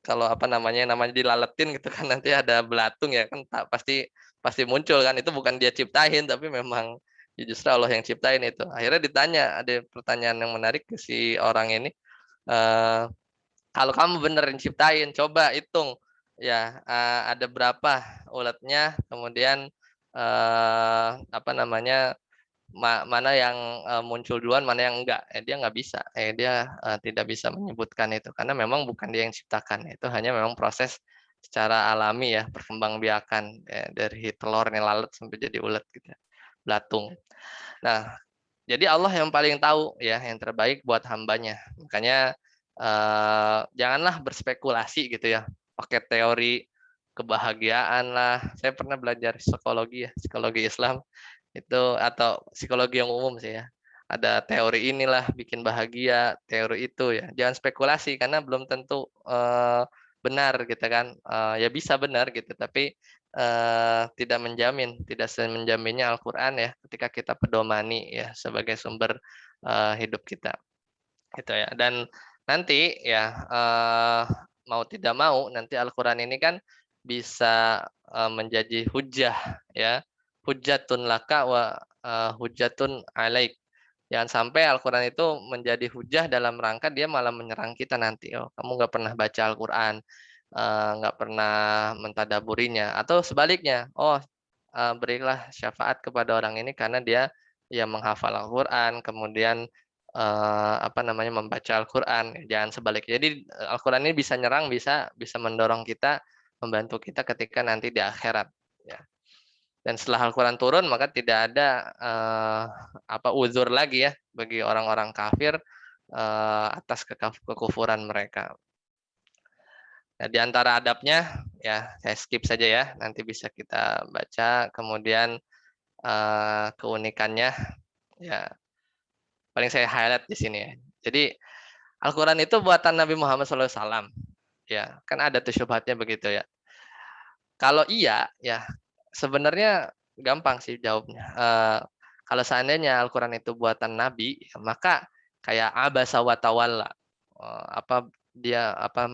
kalau apa namanya dilaletin gitu kan nanti ada belatung ya kan pasti pasti muncul kan, itu bukan dia ciptain tapi memang justru Allah yang ciptain itu. Akhirnya ditanya, ada pertanyaan yang menarik ke si orang ini, eh, kalau kamu benerin ciptain, coba hitung ya, ada berapa uletnya, kemudian apa namanya, mana yang muncul duluan, mana yang enggak. Dia nggak bisa, dia tidak bisa menyebutkan itu karena memang bukan dia yang ciptakan. Itu hanya memang proses secara alami ya, perkembangbiakan ya, dari telur lalat sampai jadi ulet gitu ya, belatung. Nah, jadi Allah yang paling tahu ya yang terbaik buat hambanya. Makanya janganlah berspekulasi gitu ya, pakai teori kebahagiaan lah. Saya pernah belajar psikologi ya, psikologi Islam itu, atau psikologi yang umum sih ya. Ada teori inilah bikin bahagia, teori itu ya. Jangan spekulasi karena belum tentu benar gitu kan. Ya bisa benar gitu, tapi tidak menjamin, tidak menjaminnya Al-Qur'an ya ketika kita pedomani ya sebagai sumber hidup kita. Gitu ya. Dan nanti ya mau tidak mau nanti Al-Qur'an ini kan bisa menjadi hujah ya. Hujatun laka wa hujatun alaik. Jangan sampai Al-Quran itu menjadi hujah dalam rangka dia malah menyerang kita nanti. Oh, kamu nggak pernah baca Al-Quran, nggak pernah mentadaburinya. Atau sebaliknya, oh berilah syafaat kepada orang ini karena dia ya menghafal Al-Quran, kemudian apa namanya membaca Al-Quran. Jangan sebaliknya. Jadi Al-Quran ini bisa nyerang, bisa mendorong kita, membantu kita ketika nanti di akhirat. Ya. Dan setelah Al-Quran turun maka tidak ada uzur lagi ya bagi orang-orang kafir atas kekufuran mereka. Nah, di antara adabnya ya saya skip saja ya, nanti bisa kita baca. Kemudian keunikannya ya paling saya highlight di sini ya. Jadi Al-Quran itu buatan Nabi Muhammad SAW. Ya, kan ada tuh syubhatnya begitu ya. Kalau iya, ya sebenarnya gampang sih jawabnya. Kalau seandainya Al-Quran itu buatan Nabi, ya, maka kayak abasa wa tawalla.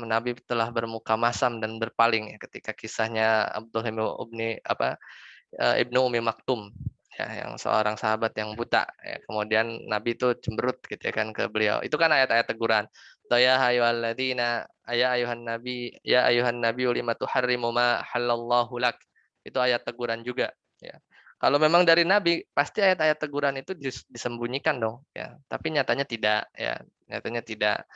Nabi telah bermuka masam dan berpaling ya, ketika kisahnya Ibnu Umi Maktum ya, yang seorang sahabat yang buta ya. Kemudian Nabi itu cemberut gitu ya kan ke beliau. Itu kan ayat-ayat teguran. Ya ayuhan nabi lima tuharrimu ma halallahu lak. Itu ayat teguran juga ya. Kalau memang dari Nabi pasti ayat-ayat teguran itu disembunyikan dong ya. Tapi nyatanya tidak ya. Nyatanya tidak.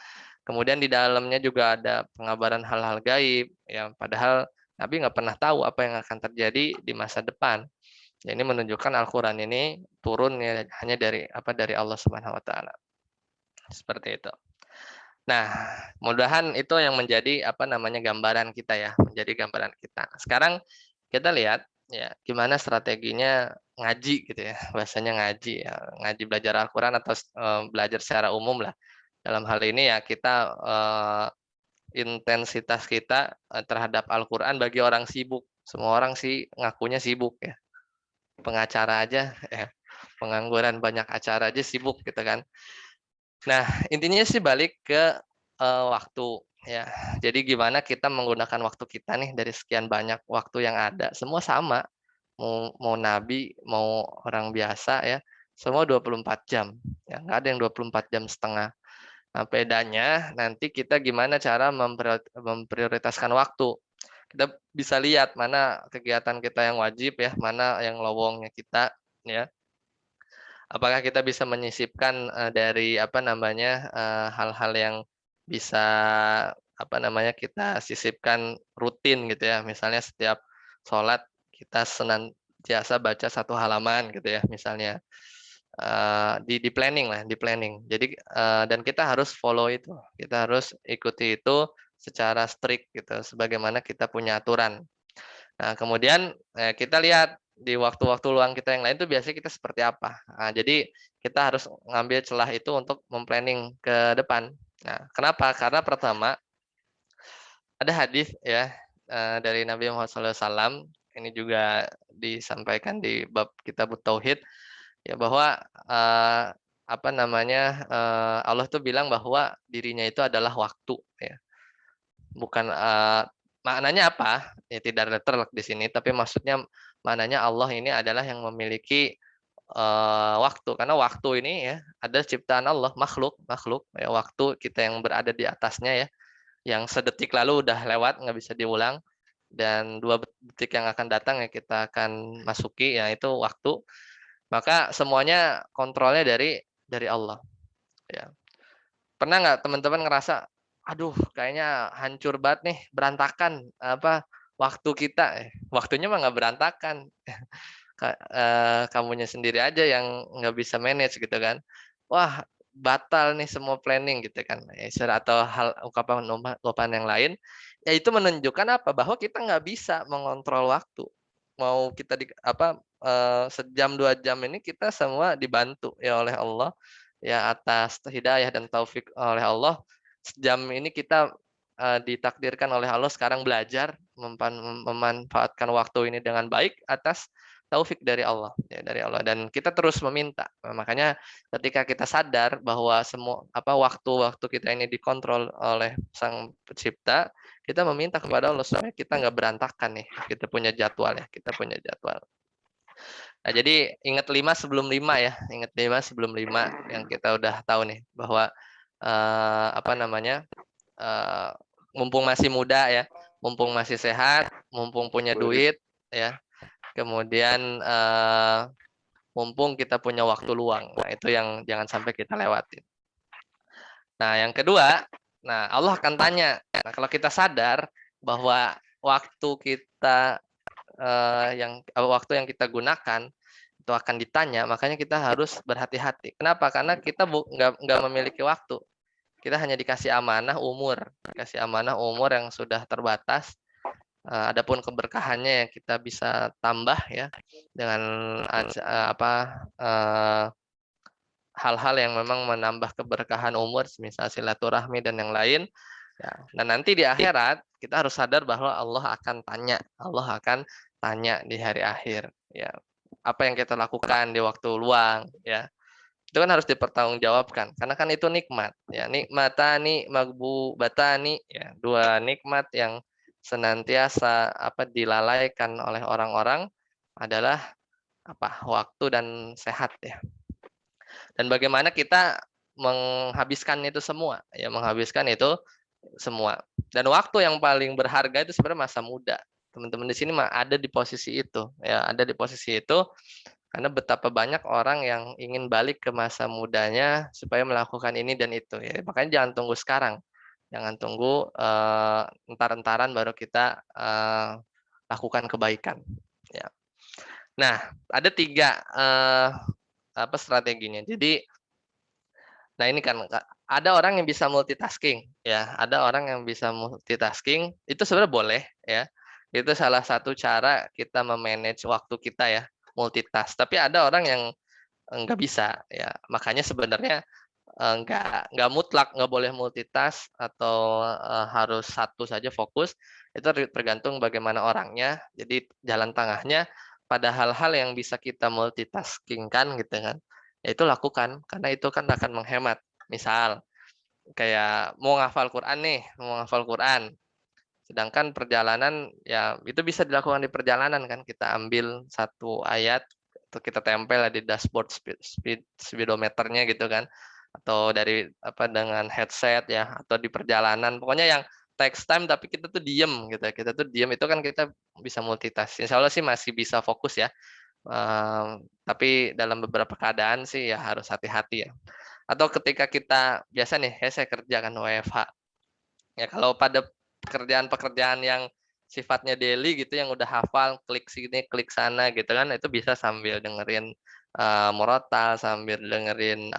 Kemudian di dalamnya juga ada pengabaran hal-hal gaib ya, padahal Nabi nggak pernah tahu apa yang akan terjadi di masa depan. Ya, ini menunjukkan Al-Quran ini turun ya, hanya dari Allah Subhanahu Wa Taala. Seperti itu. Nah, mudah-mudahan itu yang menjadi gambaran kita ya, menjadi gambaran kita. Sekarang kita lihat ya gimana strateginya ngaji gitu ya, bahasanya ngaji ya, ngaji belajar Al-Quran atau belajar secara umum lah. Dalam hal ini ya kita intensitas kita terhadap Al-Quran bagi orang sibuk. Semua orang sih ngakunya sibuk ya. Pengacara aja ya, pengangguran banyak acara aja sibuk gitu kan. Nah, intinya sih balik ke waktu ya. Jadi gimana kita menggunakan waktu kita nih dari sekian banyak waktu yang ada, semua sama. Mau nabi, mau orang biasa ya, semua 24 jam. Ya, nggak ada yang 24 jam setengah. Nah, bedanya nanti kita gimana cara memprioritaskan waktu. Kita bisa lihat mana kegiatan kita yang wajib ya, mana yang lowongnya kita ya. Apakah kita bisa menyisipkan dari hal-hal yang bisa kita sisipkan rutin gitu ya. Misalnya setiap sholat kita senantiasa baca satu halaman gitu ya, misalnya di planning lah, di planning. Jadi dan kita harus follow itu, kita harus ikuti itu secara strict gitu, sebagaimana kita punya aturan. Nah, kemudian kita lihat di waktu-waktu luang kita yang lain itu biasanya kita seperti apa. Nah, jadi kita harus ngambil celah itu untuk memplanning ke depan. Nah, kenapa? Karena pertama ada hadis ya dari Nabi Muhammad SAW, ini juga disampaikan di bab kitab Tauhid ya, bahwa Allah tuh bilang bahwa dirinya itu adalah waktu ya. Bukan maknanya apa? Ya tidak ada terlek di sini, tapi maksudnya Maknanya Allah ini adalah yang memiliki waktu, karena waktu ini ya ada ciptaan Allah, makhluk ya, waktu kita yang berada di atasnya ya, yang sedetik lalu udah lewat nggak bisa diulang, dan 2 detik yang akan datang ya kita akan masuki, ya itu waktu. Maka semuanya kontrolnya dari Allah ya. Pernah nggak teman-teman ngerasa, aduh kayaknya hancur banget nih, berantakan apa waktu kita, waktunya mah nggak berantakan. Kamunya sendiri aja yang nggak bisa manage gitu kan. Wah, batal nih semua planning gitu kan. Atau hal ungkapan yang lain, ya itu menunjukkan apa? Bahwa kita nggak bisa mengontrol waktu. Mau kita sejam 2 jam ini kita semua dibantu ya oleh Allah ya, atas hidayah dan taufik oleh Allah. Sejam ini kita ditakdirkan oleh Allah sekarang belajar memanfaatkan waktu ini dengan baik atas taufik dari Allah ya, dari Allah, dan kita terus meminta. Makanya ketika kita sadar bahwa semua waktu-waktu kita ini dikontrol oleh Sang Pencipta, kita meminta kepada Allah supaya kita nggak berantakan nih, kita punya jadwal ya, kita punya jadwal. Nah, jadi ingat 5 sebelum 5 ya, ingat 5 sebelum 5 yang kita udah tahu nih bahwa uh, mumpung masih muda ya, mumpung masih sehat, mumpung punya duit ya, kemudian mumpung kita punya waktu luang. Nah, itu yang jangan sampai kita lewatin. Nah, yang kedua, Allah akan tanya. Nah, kalau kita sadar bahwa waktu kita waktu yang kita gunakan itu akan ditanya, makanya kita harus berhati-hati. Kenapa? Karena kita nggak memiliki waktu. Kita hanya dikasih amanah umur, yang sudah terbatas. Adapun keberkahannya yang kita bisa tambah ya dengan hal-hal yang memang menambah keberkahan umur, misal silaturahmi dan yang lain. Ya. Dan nanti di akhirat kita harus sadar bahwa Allah akan tanya di hari akhir. Ya, apa yang kita lakukan di waktu luang, ya itu kan harus dipertanggungjawabkan, karena kan itu nikmat ya, nikmatani magbubatani ya, 2 nikmat yang senantiasa dilalaikan oleh orang-orang adalah waktu dan sehat ya. Dan bagaimana kita menghabiskan itu semua ya, dan waktu yang paling berharga itu sebenarnya masa muda. Teman-teman di sini ada di posisi itu ya, karena betapa banyak orang yang ingin balik ke masa mudanya supaya melakukan ini dan itu ya. Makanya jangan tunggu sekarang. Jangan tunggu entar-entaran baru kita lakukan kebaikan ya. Nah, ada 3 strateginya. Jadi ini kan ada orang yang bisa multitasking ya, itu sebenarnya boleh ya. Itu salah satu cara kita memanage waktu kita ya, multitask. Tapi ada orang yang nggak bisa ya, makanya sebenarnya nggak mutlak nggak boleh multitask atau harus satu saja fokus. Itu tergantung bagaimana orangnya. Jadi jalan tengahnya pada hal-hal yang bisa kita multitasking kan gitu kan, ya itu lakukan, karena itu kan akan menghemat. Misal kayak mau ngafal Quran, sedangkan perjalanan ya itu bisa dilakukan di perjalanan kan, kita ambil satu ayat atau kita tempel di dashboard speedometernya gitu kan, atau dengan headset ya, atau di perjalanan, pokoknya yang takes time tapi kita tuh diem gitu ya. Kita tuh diem, itu kan kita bisa multitask. Insya Allah sih masih bisa fokus ya. Tapi dalam beberapa keadaan sih ya harus hati-hati ya. Atau ketika kita biasa nih, saya kerja kan WFH. Ya kalau pada pekerjaan-pekerjaan yang sifatnya daily gitu, yang udah hafal, klik sini, klik sana gitu kan, itu bisa sambil dengerin murotal, sambil dengerin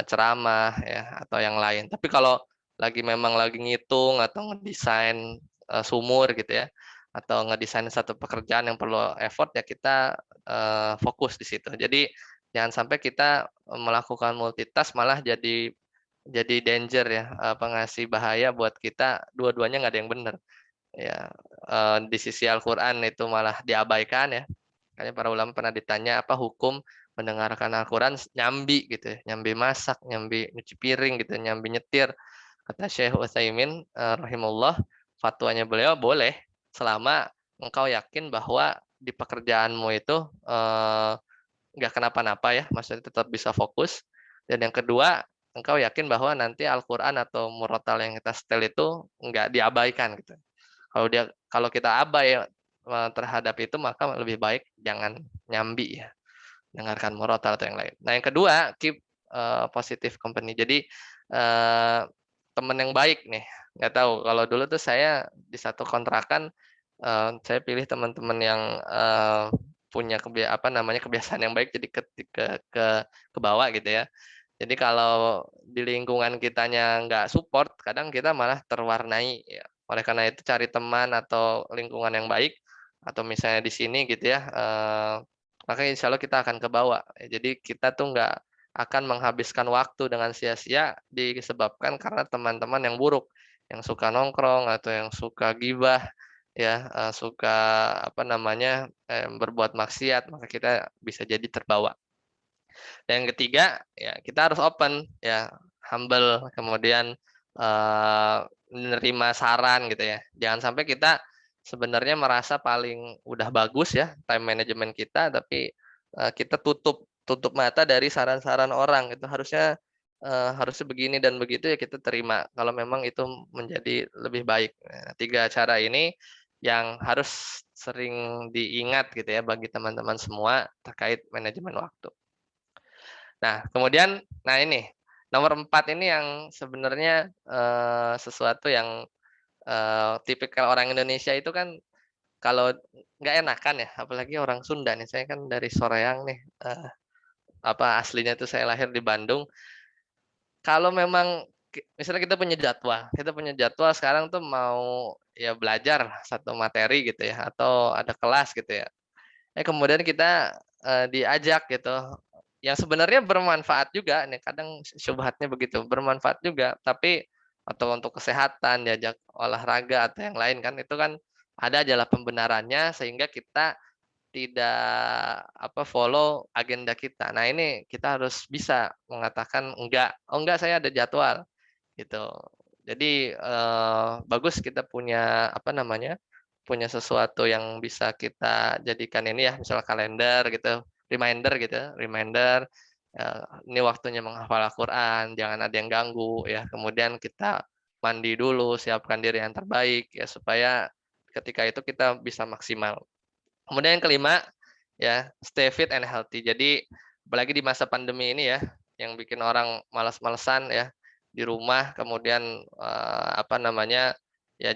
ceramah ya, atau yang lain. Tapi kalau memang lagi ngitung atau ngedesain sumur gitu ya, atau ngedesain satu pekerjaan yang perlu effort ya, kita fokus di situ. Jadi jangan sampai kita melakukan multitask malah jadi danger ya, ngasih bahaya buat kita, dua-duanya nggak ada yang benar. Ya, di sisi Al-Qur'an itu malah diabaikan ya. Makanya para ulama pernah ditanya apa hukum mendengarkan Al-Qur'an nyambi gitu ya, nyambi masak, nyambi nyuci piring gitu, nyambi nyetir. Kata Syekh Utsaimin rahimahullah, fatwanya beliau boleh selama engkau yakin bahwa di pekerjaanmu itu nggak kenapa-napa ya, maksudnya tetap bisa fokus. Dan yang kedua, engkau yakin bahwa nanti Al-Quran atau murotal yang kita setel itu nggak diabaikan gitu. Kalau kita abai terhadap itu, maka lebih baik jangan nyambi ya, dengarkan murotal atau yang lain. Nah yang kedua, keep positive company. Jadi teman yang baik nih, nggak tahu, kalau dulu tuh saya di satu kontrakan, saya pilih teman-teman yang punya kebiasaan yang baik, jadi ke bawah gitu ya. Jadi kalau di lingkungan kitanya nggak support, kadang kita malah terwarnai ya. Oleh karena itu cari teman atau lingkungan yang baik, atau misalnya di sini gitu ya, maka insya Allah kita akan ke bawah. Jadi kita tuh nggak akan menghabiskan waktu dengan sia-sia disebabkan karena teman-teman yang buruk, yang suka nongkrong atau yang suka gibah ya, suka berbuat maksiat, maka kita bisa jadi terbawa. Dan yang ketiga, ya kita harus open ya, humble, kemudian menerima saran gitu ya. Jangan sampai kita sebenarnya merasa paling udah bagus ya time management kita, tapi kita tutup mata dari saran-saran orang. Itu harusnya begini dan begitu ya, kita terima kalau memang itu menjadi lebih baik. Nah, 3 cara ini yang harus sering diingat gitu ya bagi teman-teman semua terkait manajemen waktu. Nah, kemudian, ini nomor 4 ini yang sebenarnya sesuatu yang tipikal orang Indonesia itu kan kalau nggak enakan ya, apalagi orang Sunda nih. Saya kan dari Soreang nih, aslinya itu saya lahir di Bandung. Kalau memang misalnya kita punya jadwal sekarang tuh mau ya belajar satu materi gitu ya, atau ada kelas gitu ya. Kemudian kita diajak gitu, yang sebenarnya bermanfaat juga nih, kadang syubhatnya begitu, bermanfaat juga, tapi atau untuk kesehatan, diajak olahraga atau yang lain kan, itu kan ada aja lah pembenarannya sehingga kita tidak follow agenda kita. Nah, ini kita harus bisa mengatakan enggak, "Oh enggak, saya ada jadwal." Gitu. Jadi bagus kita punya punya sesuatu yang bisa kita jadikan ini ya, misalnya kalender gitu, reminder, ini waktunya menghafal Al-Quran, jangan ada yang ganggu ya. Kemudian kita mandi dulu, siapkan diri yang terbaik ya, supaya ketika itu kita bisa maksimal. Kemudian yang kelima ya, stay fit and healthy. Jadi apalagi di masa pandemi ini ya, yang bikin orang malas-malesan ya di rumah, kemudian ya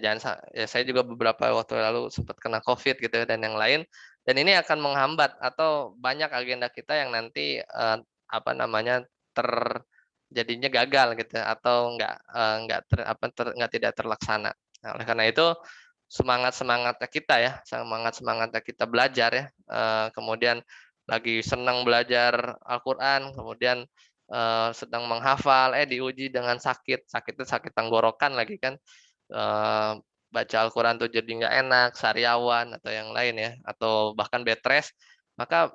saya juga beberapa waktu lalu sempat kena COVID gitu ya, dan yang lain. Dan ini akan menghambat atau banyak agenda kita yang nanti jadinya gagal gitu ya, atau nggak tidak terlaksana. Nah, oleh karena itu semangatnya kita belajar ya, kemudian lagi senang belajar Al-Quran, kemudian sedang menghafal, diuji dengan sakit itu sakit tenggorokan lagi kan, baca Al-Quran tuh jadi nggak enak, sariawan atau yang lain ya, atau bahkan bed rest, maka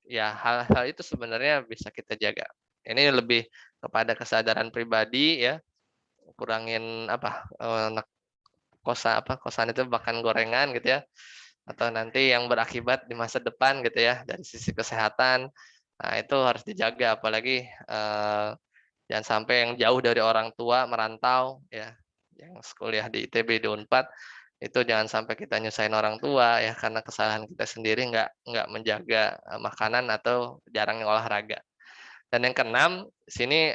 ya hal-hal itu sebenarnya bisa kita jaga. Ini lebih kepada kesadaran pribadi ya, kurangin kosan itu makan gorengan gitu ya, atau nanti yang berakibat di masa depan gitu ya dari sisi kesehatan. Nah, itu harus dijaga, apalagi jangan sampai yang jauh dari orang tua merantau ya, yang kuliah di ITB, di Unpad, itu jangan sampai kita nyusahin orang tua ya karena kesalahan kita sendiri nggak menjaga makanan atau jarangnya olahraga. Dan yang keenam, sini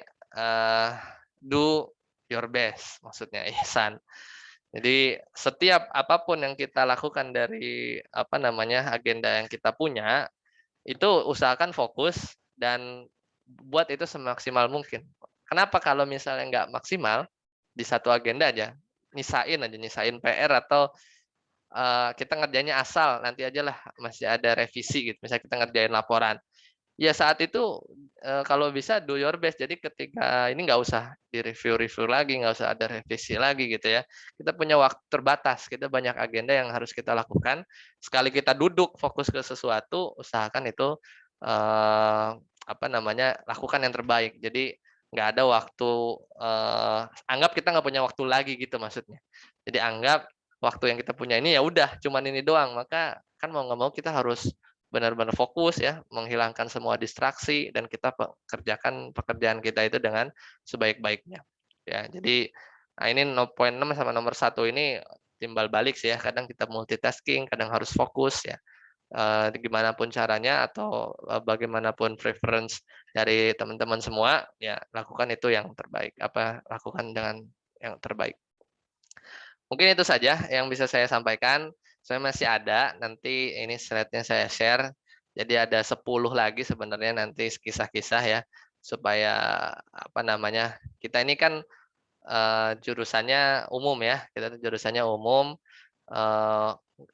do your best, maksudnya ihsan. Jadi setiap apapun yang kita lakukan dari agenda yang kita punya, itu usahakan fokus dan buat itu semaksimal mungkin. Kenapa kalau misalnya nggak maksimal di satu agenda aja, nyisain PR, atau kita ngerjainnya asal, nanti aja lah masih ada revisi gitu. Misalnya kita ngerjain laporan, ya saat itu kalau bisa do your best. Jadi ketika ini nggak usah direview lagi, nggak usah ada revisi lagi gitu ya. Kita punya waktu terbatas, kita banyak agenda yang harus kita lakukan. Sekali kita duduk fokus ke sesuatu, usahakan itu lakukan yang terbaik. Jadi nggak ada waktu, anggap kita nggak punya waktu lagi gitu maksudnya. Jadi anggap waktu yang kita punya ini ya udah cuman ini doang, maka kan mau nggak mau kita harus benar-benar fokus ya, menghilangkan semua distraksi dan kita kerjakan pekerjaan kita itu dengan sebaik-baiknya. Ya, jadi nah ini poin 6 sama nomor 1 ini timbal balik sih ya, kadang kita multitasking, kadang harus fokus ya. Gimana pun caranya atau bagaimanapun preference dari teman-teman semua, ya lakukan itu yang terbaik. Lakukan dengan yang terbaik. Mungkin itu saja yang bisa saya sampaikan. Saya masih ada, nanti ini slide-nya saya share. Jadi ada 10 lagi sebenarnya nanti kisah-kisah ya, supaya apa namanya, kita ini kan jurusannya umum ya, kita jurusannya umum,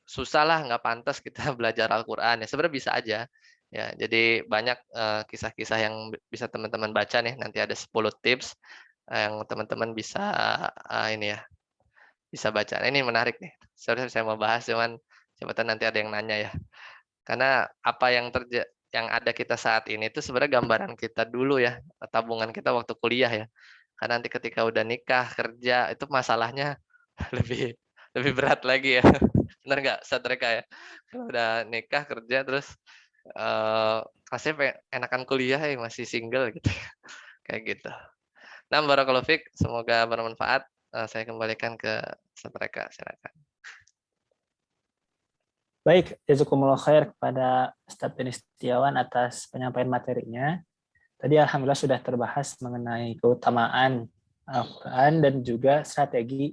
susah lah, nggak pantas kita belajar Al-Quran ya, sebenarnya bisa aja. Ya, jadi banyak kisah-kisah yang bisa teman-teman baca nih, nanti ada 10 tips yang teman-teman bisa ini ya, bisa baca. Nah, ini menarik nih. Sebenarnya saya mau bahas, cuman siapa tahu nanti ada yang nanya ya. Karena apa yang ada kita saat ini itu sebenarnya gambaran kita dulu ya, tabungan kita waktu kuliah ya. Karena nanti ketika udah nikah, kerja, itu masalahnya lebih lebih berat lagi ya. Benar nggak, Ustadz Reka ya? Kalau udah nikah, kerja, terus rasanya enakan kuliah ya, masih single gitu. Kayak gitu. Nah, barakallahu fiik, semoga bermanfaat. Saya kembalikan ke Ustadz Reka, silakan. Baik, jazakumullah khair kepada Ustadz Denis Setiawan atas penyampaian materinya. Tadi alhamdulillah sudah terbahas mengenai keutamaan Al-Quran dan juga strategi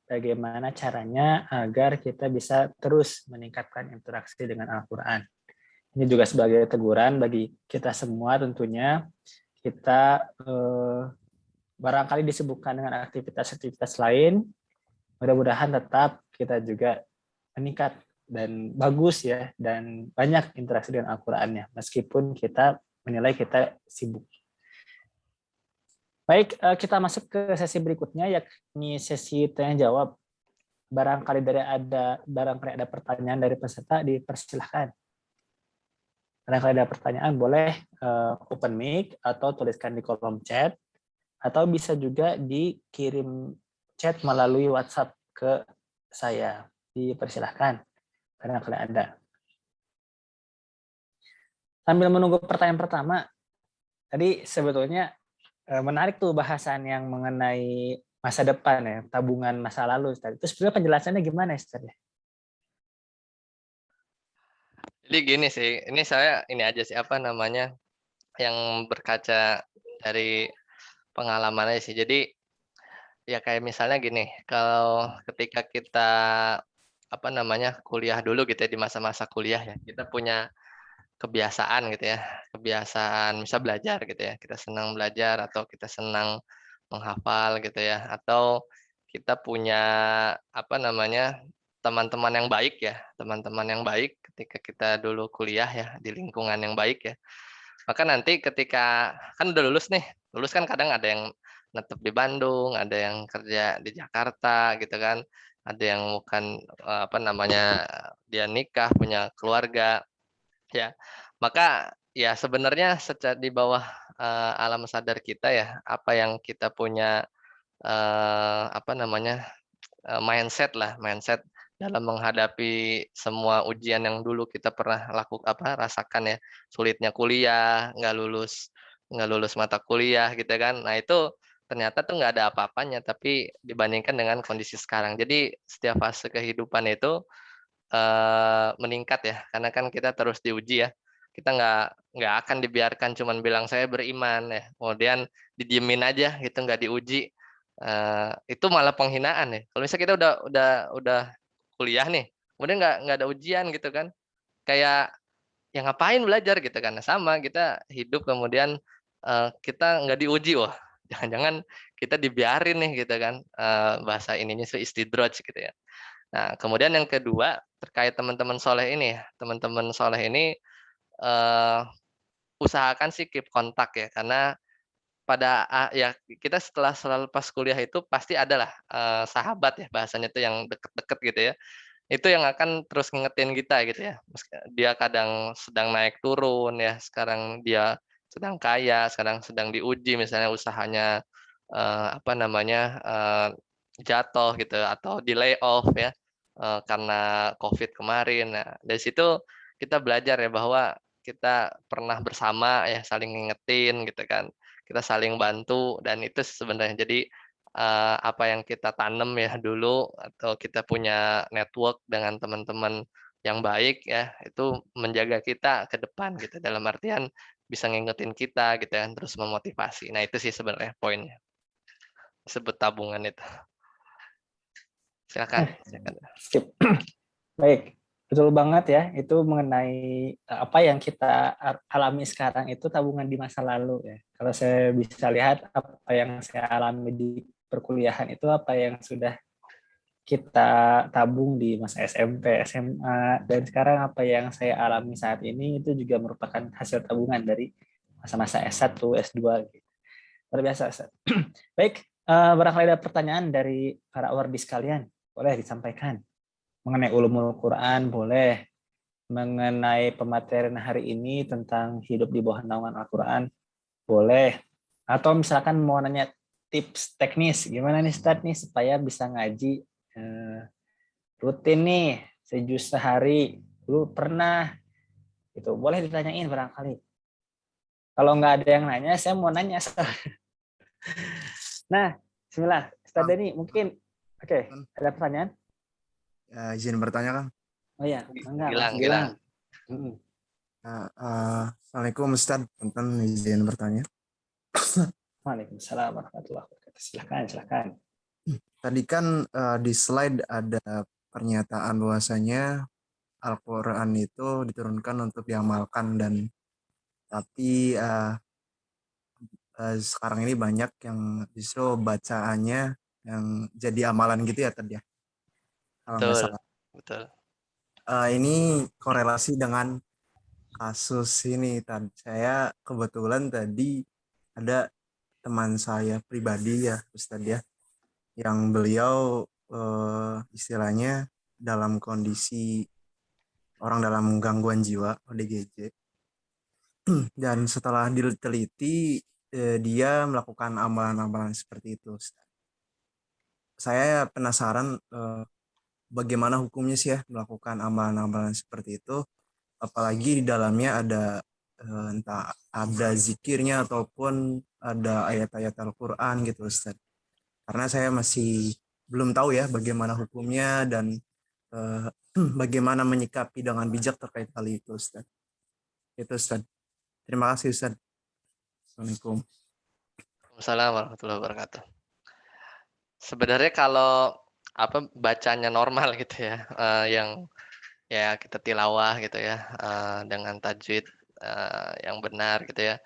bagaimana caranya agar kita bisa terus meningkatkan interaksi dengan Al-Quran. Ini juga sebagai teguran bagi kita semua tentunya. Kita barangkali disibukkan dengan aktivitas-aktivitas lain, mudah-mudahan tetap kita juga meningkat dan bagus ya, dan banyak interaksi dengan Al-Qurannya, meskipun kita menilai kita sibuk. Baik, kita masuk ke sesi berikutnya, yakni sesi tanya jawab. Barangkali ada pertanyaan dari peserta, dipersilahkan. Barangkali ada pertanyaan, boleh open mic atau tuliskan di kolom chat, atau bisa juga dikirim chat melalui WhatsApp ke saya. Dipersilahkan. Barangkali ada. Sambil menunggu pertanyaan pertama, tadi sebetulnya menarik tuh bahasan yang mengenai masa depan ya, tabungan masa lalu. Itu sebenarnya penjelasannya gimana, Ustaz? Jadi gini sih, ini saya ini aja sih apa namanya yang berkaca dari pengalaman aja sih. Jadi ya kayak misalnya gini, kalau ketika kita apa namanya kuliah dulu gitu ya, di masa-masa kuliah ya, kita punya kebiasaan gitu ya, kebiasaan bisa belajar gitu ya, kita senang belajar atau kita senang menghafal gitu ya, atau kita punya apa namanya teman-teman yang baik ya, teman-teman yang baik ketika kita dulu kuliah ya di lingkungan yang baik ya. Maka nanti ketika kan udah lulus nih, lulus kan kadang ada yang netep di Bandung, ada yang kerja di Jakarta gitu kan, ada yang bukan apa namanya dia nikah punya keluarga ya. Maka ya sebenarnya di bawah alam sadar kita ya, apa yang kita punya apa namanya mindset dalam menghadapi semua ujian yang dulu kita pernah rasakan ya, sulitnya kuliah, nggak lulus mata kuliah gitu kan. Nah itu ternyata tuh nggak ada apa-apanya, tapi dibandingkan dengan kondisi sekarang. Jadi setiap fase kehidupan itu meningkat ya, karena kan kita terus diuji ya. Kita nggak akan dibiarkan cuman bilang saya beriman ya, kemudian didiemin aja gitu, nggak diuji. Itu malah penghinaan ya. Kalau misalnya kita udah kuliah nih, kemudian nggak ada ujian gitu kan, kayak ya ngapain belajar gitu kan. Nah, sama kita hidup kemudian kita nggak diuji, wah jangan-jangan kita dibiarin nih gitu kan, bahasa ininya istidroj gitu ya. Nah, kemudian yang kedua terkait teman-teman soleh ini ya, teman-teman soleh ini eh, usahakan sih keep kontak ya, karena ya kita selalu pas kuliah itu pasti adalah sahabat ya bahasanya tuh yang deket-deket gitu ya. Itu yang akan terus ngingetin kita gitu ya. Dia kadang sedang naik turun ya, sekarang dia sedang kaya, sekarang sedang diuji misalnya usahanya apa namanya jatuh gitu atau di layoff ya. karena COVID kemarin. Nah, dari situ kita belajar ya bahwa kita pernah bersama ya, saling ngingetin gitu kan. Kita saling bantu dan itu sebenarnya jadi, apa yang kita tanam ya dulu atau kita punya network dengan teman-teman yang baik ya, itu menjaga kita ke depan gitu, dalam artian bisa ngingetin kita gitu kan, terus memotivasi. Nah itu sih sebenarnya poinnya, disebut tabungan itu. Silakan silakan. Skip. Baik, betul banget ya. Itu mengenai apa yang kita alami sekarang itu tabungan di masa lalu ya. Kalau saya bisa lihat apa yang saya alami di perkuliahan itu apa yang sudah kita tabung di masa SMP, SMA, dan sekarang apa yang saya alami saat ini itu juga merupakan hasil tabungan dari masa-masa S1, S2. Gitu. Luar biasa, Ustaz. Baik, barangkali ada pertanyaan dari para wardi sekalian. Boleh disampaikan. Mengenai ulumul Quran, boleh. Mengenai pematerian hari ini tentang hidup di bawah naungan Al-Quran, boleh. Atau misalkan mau nanya tips teknis, gimana nih Ustaz nih supaya bisa ngaji rutin nih, sejus sehari. Lu pernah, itu boleh ditanyain barangkali. Kalau nggak ada yang nanya, saya mau nanya. Nah, bismillah. Ustaz Deni, mungkin, oke, ada pertanyaan? Ya, izin bertanya, Kang. Oh iya, enggak, Mas Gilang. Gilang. Assalamualaikum Ustaz, punten izin bertanya. Waalaikumsalam warahmatullahi wabarakatuh. Silakan. Tadi kan di slide ada pernyataan bahwasanya Al-Quran itu diturunkan untuk diamalkan tapi sekarang ini banyak yang justru bacaannya yang jadi amalan gitu ya tadi ya, kalau nggak Betul, salah. betul. Ini korelasi dengan kasus ini tadi. Saya kebetulan tadi ada teman saya pribadi ya Ustadz ya, yang beliau istilahnya dalam kondisi orang dalam gangguan jiwa ODGJ, dan setelah diteliti dia melakukan amalan-amalan seperti itu Ustadz. Saya penasaran bagaimana hukumnya sih ya melakukan amalan-amalan seperti itu, apalagi di dalamnya ada entah ada zikirnya ataupun ada ayat-ayat Al-Quran gitu Ustaz. Karena saya masih belum tahu ya bagaimana hukumnya dan bagaimana menyikapi dengan bijak terkait hal itu Ustaz. Itu Ustaz. Terima kasih Ustaz. Assalamualaikum. Waalaikumsalam warahmatullahi wabarakatuh. Sebenarnya kalau bacanya normal gitu ya, yang ya kita tilawah gitu ya, dengan tajwid yang benar gitu ya.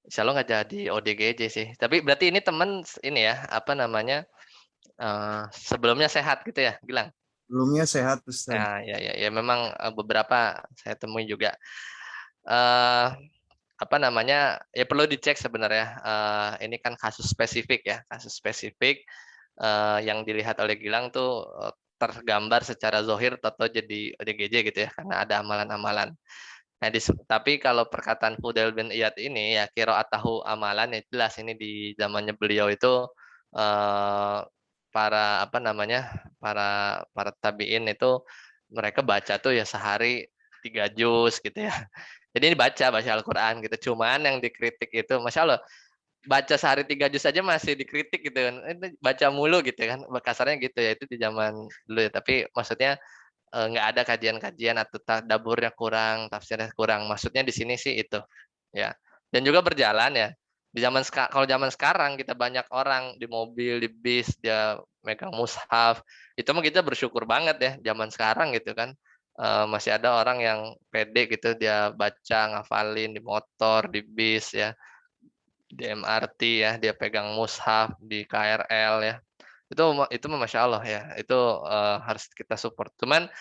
Insya Allah nggak jadi ODGJ sih. Tapi berarti ini temen ini ya, sebelumnya sehat gitu ya, Gilang? Sebelumnya sehat Ustaz. Nah, ya memang beberapa saya temui juga. Eh ya perlu dicek sebenarnya. Ini kan kasus spesifik ya, kasus spesifik yang dilihat oleh Gilang tuh tergambar secara zohir atau jadi ODGJ gitu ya, karena ada amalan-amalan. Nah, tapi kalau perkataan Fudail bin Iyad ini ya qiraatahu amalan, ya jelas ini di zamannya beliau itu eh, para tabiin itu mereka baca tuh ya sehari 3 juz gitu ya. Jadi ini baca Al-Quran gitu. Cuman yang dikritik itu, Masya Allah, baca sehari 3 juz saja masih dikritik gitu kan. Itu baca mulu gitu kan. Kasarnya gitu ya, itu di zaman dulu ya. Tapi maksudnya nggak ada kajian-kajian atau tadaburnya kurang, tafsirnya kurang. Maksudnya di sini sih itu, ya. Dan juga berjalan ya. Kalau zaman sekarang kita banyak orang di mobil, di bis dia megang mushaf, itu mah kita bersyukur banget ya. Zaman sekarang gitu kan, masih ada orang yang pede gitu dia baca ngafalin di motor, di bis ya, di MRT ya, dia pegang mushaf di KRL ya. Itu masya Allah ya, itu harus kita support. Cuman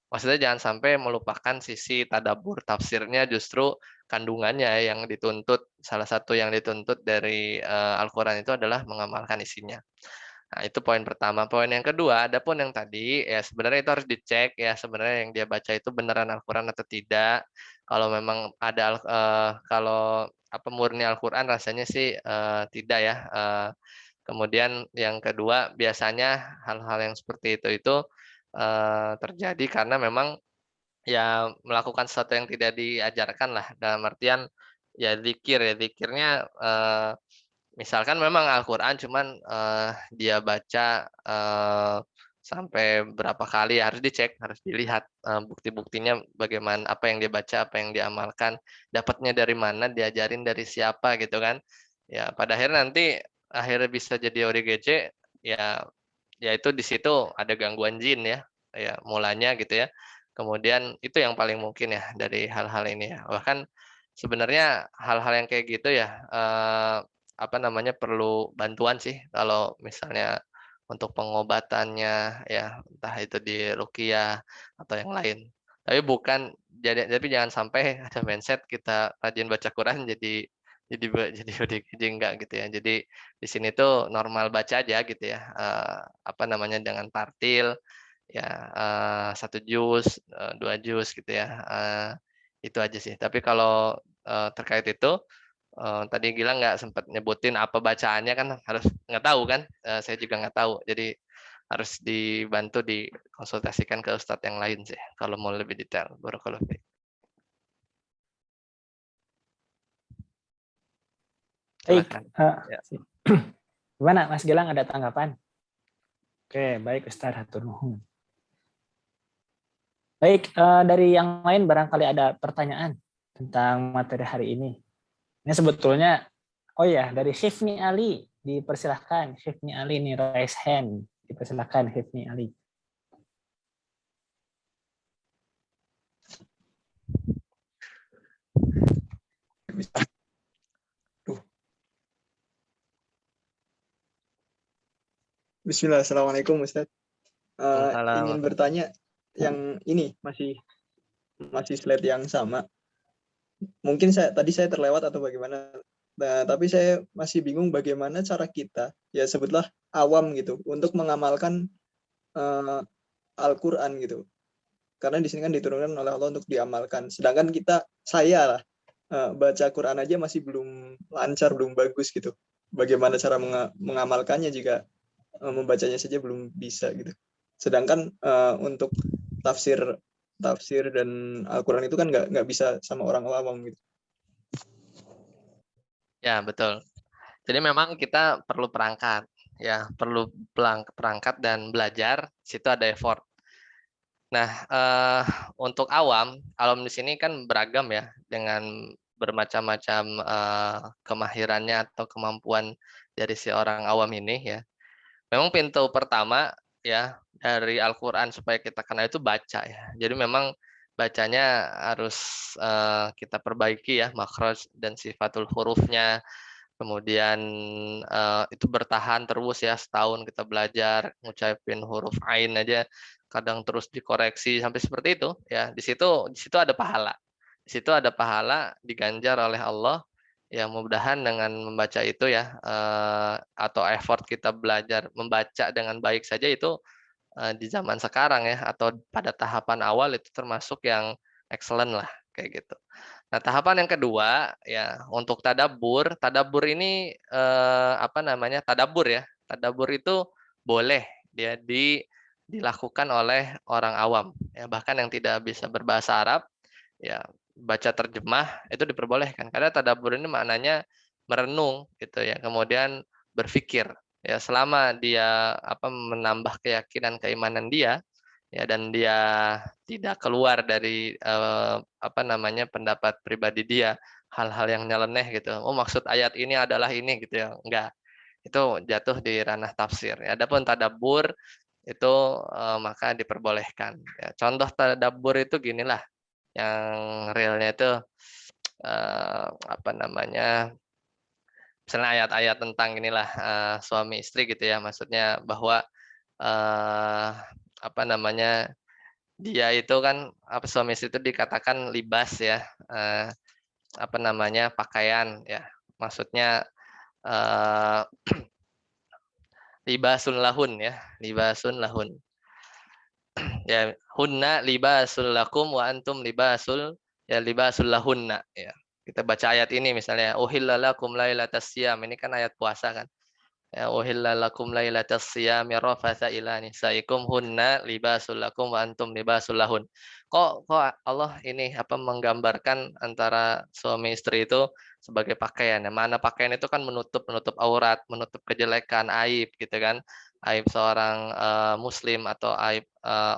maksudnya jangan sampai melupakan sisi tadabbur tafsirnya, justru kandungannya yang dituntut, salah satu yang dituntut dari Al-Quran itu adalah mengamalkan isinya. Nah, itu poin pertama. Poin yang kedua, adapun yang tadi, ya sebenarnya itu harus dicek ya, sebenarnya yang dia baca itu beneran Al-Quran atau tidak. Kalau memang ada, kalau murni Al-Quran rasanya sih tidak ya. Kemudian yang kedua, biasanya hal-hal yang seperti itu terjadi karena memang ya melakukan sesuatu yang tidak diajarkan lah, dalam artian ya zikir ya, zikirnya misalkan memang Al-Qur'an cuman dia baca sampai berapa kali, harus dicek, harus dilihat bukti-buktinya bagaimana, apa yang dia baca, apa yang diamalkan, dapatnya dari mana, diajarin dari siapa gitu kan. Ya pada akhirnya nanti akhirnya bisa jadi ODGJ ya, ya itu di situ ada gangguan jin ya, ya mulanya gitu ya. Kemudian itu yang paling mungkin ya dari hal-hal ini ya. Bahkan sebenarnya hal-hal yang kayak gitu ya, apa namanya, perlu bantuan sih kalau misalnya untuk pengobatannya ya, entah itu di ruqyah atau yang lain. Tapi bukan tapi jangan sampai ada mindset kita rajin baca Quran jadi ODGJ, enggak gitu ya. Jadi di sini tuh normal baca aja gitu ya, apa namanya, dengan tartil ya, 1 juz, 2 juz gitu ya, itu aja sih. Tapi kalau terkait itu, tadi Gilang nggak sempat nyebutin apa bacaannya kan, harus nggak tahu kan, saya juga nggak tahu. Jadi harus dibantu dikonsultasikan ke ustadz yang lain sih kalau mau lebih detail. Barakallahu fiik. Baik, Silakan. Ya. gimana Mas Gilang, ada tanggapan? Oke, baik Ustaz, hatur nuhun. Baik, dari yang lain barangkali ada pertanyaan tentang materi hari ini. Ini sebetulnya, oh ya, dari Hifni Ali, dipersilahkan. Hifni Ali ini raise hand, dipersilahkan Hifni Ali. Bismillah, Assalamualaikum Ustaz. Waalaikumsalam. Ingin bertanya, yang ini masih slide yang sama. Mungkin tadi saya terlewat atau bagaimana. Nah, tapi saya masih bingung bagaimana cara kita, ya sebutlah awam gitu, untuk mengamalkan Al-Quran gitu. Karena di sini kan diturunkan oleh Allah untuk diamalkan. Sedangkan saya lah, baca Quran aja masih belum lancar, belum bagus gitu. Bagaimana cara mengamalkannya jika membacanya saja belum bisa gitu. Sedangkan untuk tafsir dan Al-Quran itu kan nggak bisa sama orang awam gitu. Ya, betul. Jadi memang kita perlu perangkat, ya, perlu perangkat dan belajar, situ ada effort. Nah, untuk awam di sini kan beragam ya, dengan bermacam-macam kemahirannya atau kemampuan dari si orang awam ini ya. Memang pintu pertama ya dari Al-Qur'an supaya kita kenal itu baca ya. Jadi memang bacanya harus kita perbaiki ya, makhraj dan sifatul hurufnya. Kemudian itu bertahan terus ya, setahun kita belajar ngucapin huruf ain aja kadang terus dikoreksi sampai seperti itu ya. Di situ ada pahala. Di situ ada pahala diganjar oleh Allah. Ya mudah-mudahan dengan membaca itu ya, atau effort kita belajar membaca dengan baik saja itu di zaman sekarang ya, atau pada tahapan awal itu termasuk yang excellent lah kayak gitu. Nah, tahapan yang kedua ya untuk tadabbur ini apa namanya? Tadabbur ya. Tadabbur itu boleh dia dilakukan oleh orang awam ya, bahkan yang tidak bisa berbahasa Arab ya, baca terjemah itu diperbolehkan. Karena tadabbur ini maknanya merenung gitu ya, kemudian berpikir ya, selama dia apa menambah keyakinan keimanan dia ya, dan dia tidak keluar dari apa namanya, pendapat pribadi dia, hal-hal yang nyeleneh gitu. Oh, maksud ayat ini adalah ini gitu ya. Enggak. Itu jatuh di ranah tafsir. Ya, adapun tadabbur itu maka diperbolehkan. Ya, contoh tadabbur itu ginilah, yang realnya itu apa namanya, misalnya ayat-ayat tentang inilah suami istri gitu ya, maksudnya bahwa apa namanya, dia itu kan apa, suami istri itu dikatakan libas ya, apa namanya, pakaian ya, maksudnya libasun lahun ya, libasun lahun ya, hunna libasul lakum wa antum libasul lahunna ya. Kita baca ayat ini misalnya, uhilla lakum lailatas siyam, ini kan ayat puasa kan. Ya, uhilla lakum lailatas siyami rafatha ila nisaikum hunna libasul lakum wa antum libasul lahun. Kok Allah ini menggambarkan antara suami istri itu sebagai pakaian. Ya, mana pakaian itu kan menutup aurat, menutup kejelekan, aib gitu kan. Aib seorang muslim atau aib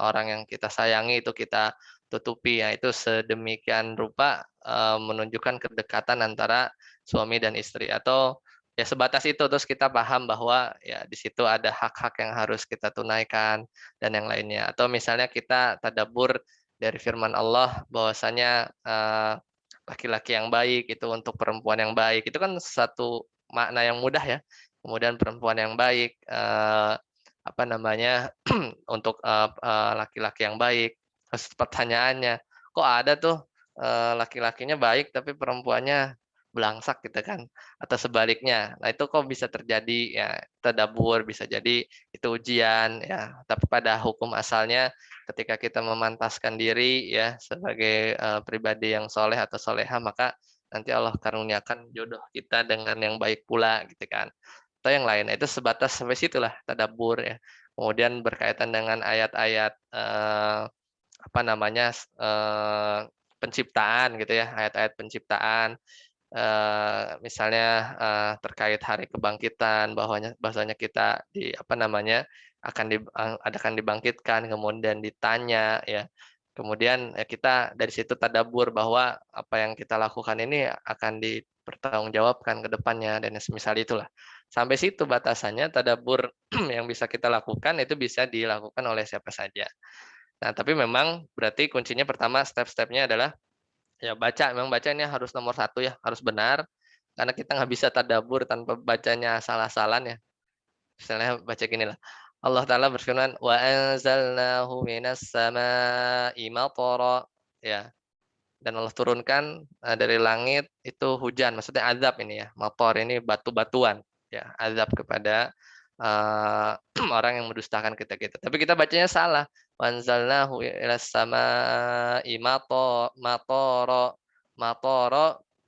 orang yang kita sayangi itu kita tutupi, ya. Itu sedemikian rupa menunjukkan kedekatan antara suami dan istri, atau ya sebatas itu. Terus kita paham bahwa ya di situ ada hak-hak yang harus kita tunaikan dan yang lainnya. Atau misalnya kita tadabbur dari firman Allah bahwasanya laki-laki yang baik itu untuk perempuan yang baik, itu kan satu makna yang mudah ya. Kemudian perempuan yang baik untuk laki-laki yang baik. Terus pertanyaannya, kok ada tuh laki-lakinya baik tapi perempuannya belangsak gitu kan, atau sebaliknya. Nah, itu kok bisa terjadi? Ya, tadabbur, bisa jadi itu ujian ya. Tapi pada hukum asalnya ketika kita memantaskan diri ya sebagai pribadi yang soleh atau soleha, maka nanti Allah karuniakan jodoh kita dengan yang baik pula gitu kan. Atau yang lain. Itu sebatas sampai situlah tadabbur ya. Kemudian berkaitan dengan ayat-ayat penciptaan gitu ya, ayat-ayat penciptaan. Misalnya terkait hari kebangkitan, bahwasanya kita akan dibangkitkan, kemudian ditanya ya. Kemudian kita dari situ tadabbur bahwa apa yang kita lakukan ini akan dipertanggungjawabkan ke depannya dan semisal itulah. Sampai situ batasannya. Tadabbur yang bisa kita lakukan itu bisa dilakukan oleh siapa saja. Nah, tapi memang berarti kuncinya pertama, step-stepnya adalah ya memang baca ini harus nomor 1 ya, harus benar, karena kita nggak bisa tadabbur tanpa bacanya salah-salan ya. Misalnya baca gini lah, Allah Ta'ala berfirman, wa anzalnahu minas sama'i matara, ya, dan Allah turunkan dari langit itu hujan, maksudnya azab ini ya, mator ini batu-batuan, ya, azab kepada orang yang mendustakan kita. Tapi kita bacanya salah. Wanzalnahu ilas sama'i matoro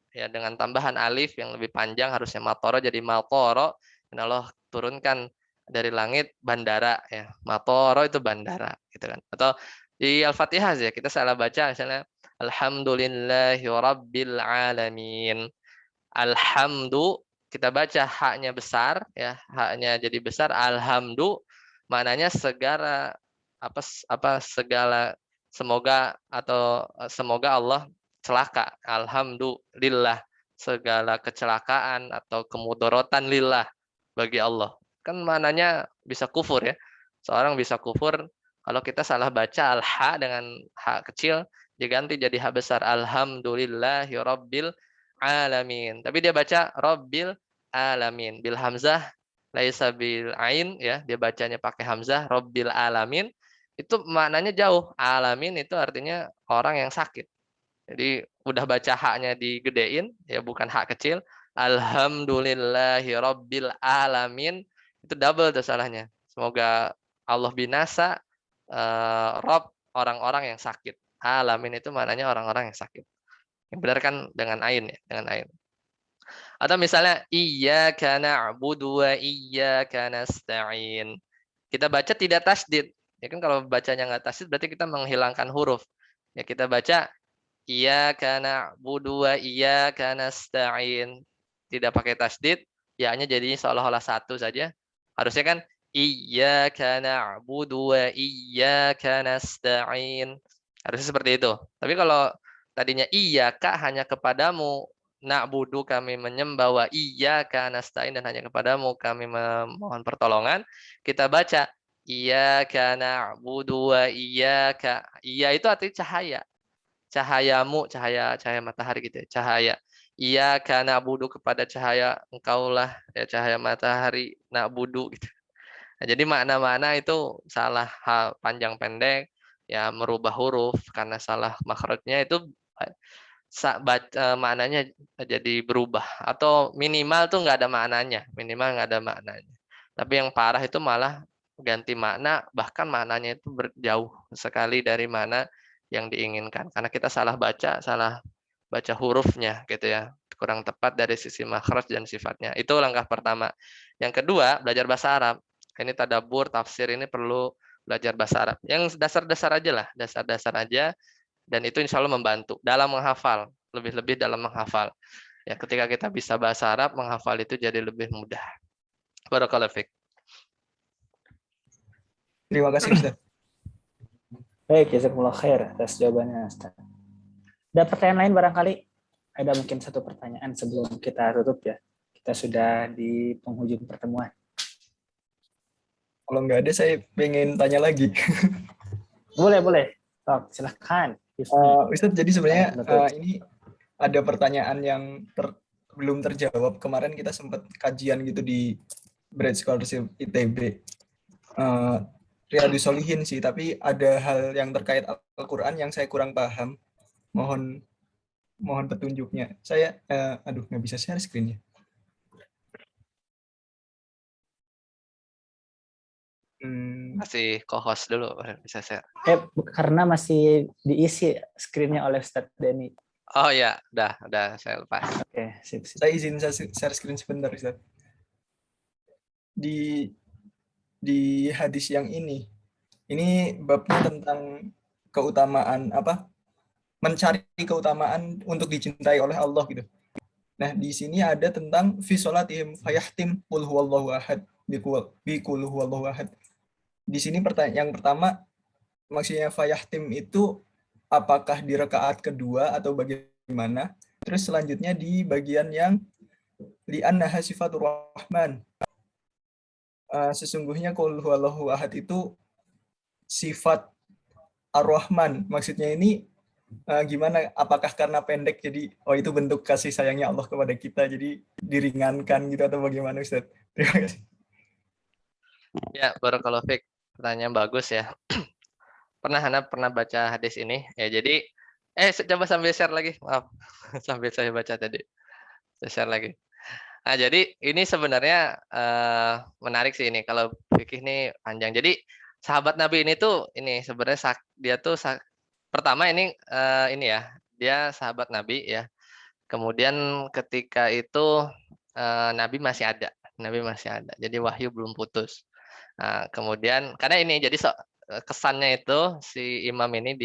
ya, dengan tambahan alif yang lebih panjang, harusnya matoro jadi matoro, dan Allah turunkan dari langit bandara ya. Matoro itu bandara gitu kan. Atau di Al-Fatihah ya kita salah baca, misalnya alhamdulillahi rabbil alamin. Alhamdu kita baca haknya besar ya, haknya jadi besar. Alhamdu maknanya segala segala, semoga Allah celaka. Alhamdulillah, segala kecelakaan atau kemudorotan lillah, bagi Allah. Kan maknanya bisa kufur ya. Seorang bisa kufur kalau kita salah baca al-ha dengan hak kecil diganti jadi hak besar. Alhamdulillahi rabbil alamin. Tapi dia baca rabbil alamin bil hamzah laisa bil ain ya, dia bacanya pakai hamzah rabbil alamin. Itu maknanya jauh. Alamin itu artinya orang yang sakit. Jadi udah baca haknya digedein ya, bukan hak kecil. Alhamdulillahi rabbil alamin, itu double tuh salahnya. Semoga Allah binasa Rob orang-orang yang sakit. Alamin itu maknanya orang-orang yang sakit. Yang benar kan dengan ain ya, dengan ain. Atau misalnya iyyaka na'budu wa iyyaka nasta'in. Kita baca tidak tasdid. Ya kan, kalau bacanya nggak tasdid berarti kita menghilangkan huruf. Ya kita baca iyyaka na'budu wa iyyaka nasta'in. Tidak pakai tasdid, ya-nya jadinya seolah-olah satu saja. Harusnya kan iyyaka na'budu wa iyyaka nasta'in. Harusnya seperti itu. Tapi kalau tadinya iyyaka hanya kepadamu na'budu kami menyembah, wa iyyaka nasta'in dan hanya kepadamu kami memohon pertolongan, kita baca iyyaka na'budu wa iyyaka. Iya itu artinya cahaya. Cahayamu, cahaya matahari gitu ya, cahaya. Iyyaka na'budu, kepada cahaya engkaulah ya, cahaya matahari, na'budu gitu. Nah, jadi makna-makna itu salah panjang pendek ya, merubah huruf karena salah makhrajnya itu maknanya jadi berubah, atau minimal tuh nggak ada maknanya, Tapi yang parah itu malah ganti makna, bahkan maknanya itu berjauh sekali dari mana yang diinginkan karena kita salah baca hurufnya gitu ya. kurang tepat dari sisi makhraj dan sifatnya. Itu langkah pertama. Yang kedua, belajar bahasa Arab. Ini tadabbur, tafsir ini perlu belajar bahasa Arab. Yang dasar-dasar aja lah, dasar-dasar aja, dan itu insya Allah membantu dalam menghafal, lebih-lebih dalam menghafal. Ya, ketika kita bisa bahasa Arab, menghafal itu jadi lebih mudah. Barakallahu fiik. Terima kasih Ustaz. Baik, jazakumullah khair atas jawabannya, Ustaz. Ada pertanyaan lain barangkali? Ada mungkin satu pertanyaan sebelum kita tutup ya. Kita sudah di penghujung pertemuan. Kalau nggak ada, saya pengen tanya lagi. Boleh. Sok, silahkan. Ustaz, jadi sebenarnya Betul. ini ada pertanyaan yang belum terjawab. Kemarin kita sempat kajian gitu di Bright Scholarship ITB. Riyadhus Shalihin sih, tapi ada hal yang terkait Al-Quran yang saya kurang paham. Mohon petunjuknya. Saya, nggak bisa share screen-nya. Masih co-host dulu, bisa share. Karena masih diisi screen-nya oleh Ustaz Denny. Oh ya, udah saya lepas. Oke, sip. Saya izin share screen sebentar, Ustaz. Di hadis yang ini babnya tentang keutamaan mencari keutamaan untuk dicintai oleh Allah gitu. Nah, di sini ada tentang fi sholatihim fayahtim qul huwallahu ahad bi qul huwallahu ahad. Di sini pertanyaan yang pertama, maksudnya fayahtim itu apakah di rakaat kedua atau bagaimana? Terus selanjutnya di bagian yang li'annaha sifatur rahman. Sesungguhnya qul huwallahu ahad itu sifat ar-Rahman. Maksudnya ini gimana? Apakah karena pendek jadi itu bentuk kasih sayangnya Allah kepada kita jadi diringankan gitu atau bagaimana, Ustaz? Terima kasih. Ya, barakallahu fiik. Pertanyaan bagus ya. Pernah baca hadis ini? Ya, jadi coba sambil share lagi. Maaf. Sambil saya baca tadi. Saya share lagi. Nah, jadi ini sebenarnya menarik sih ini kalau fikih ini panjang. Jadi sahabat Nabi ini tuh ini sebenarnya dia tuh pertama ini ya, dia sahabat Nabi ya. Kemudian ketika itu Nabi masih ada. Jadi wahyu belum putus. Nah, kemudian karena ini jadi kesannya itu si imam ini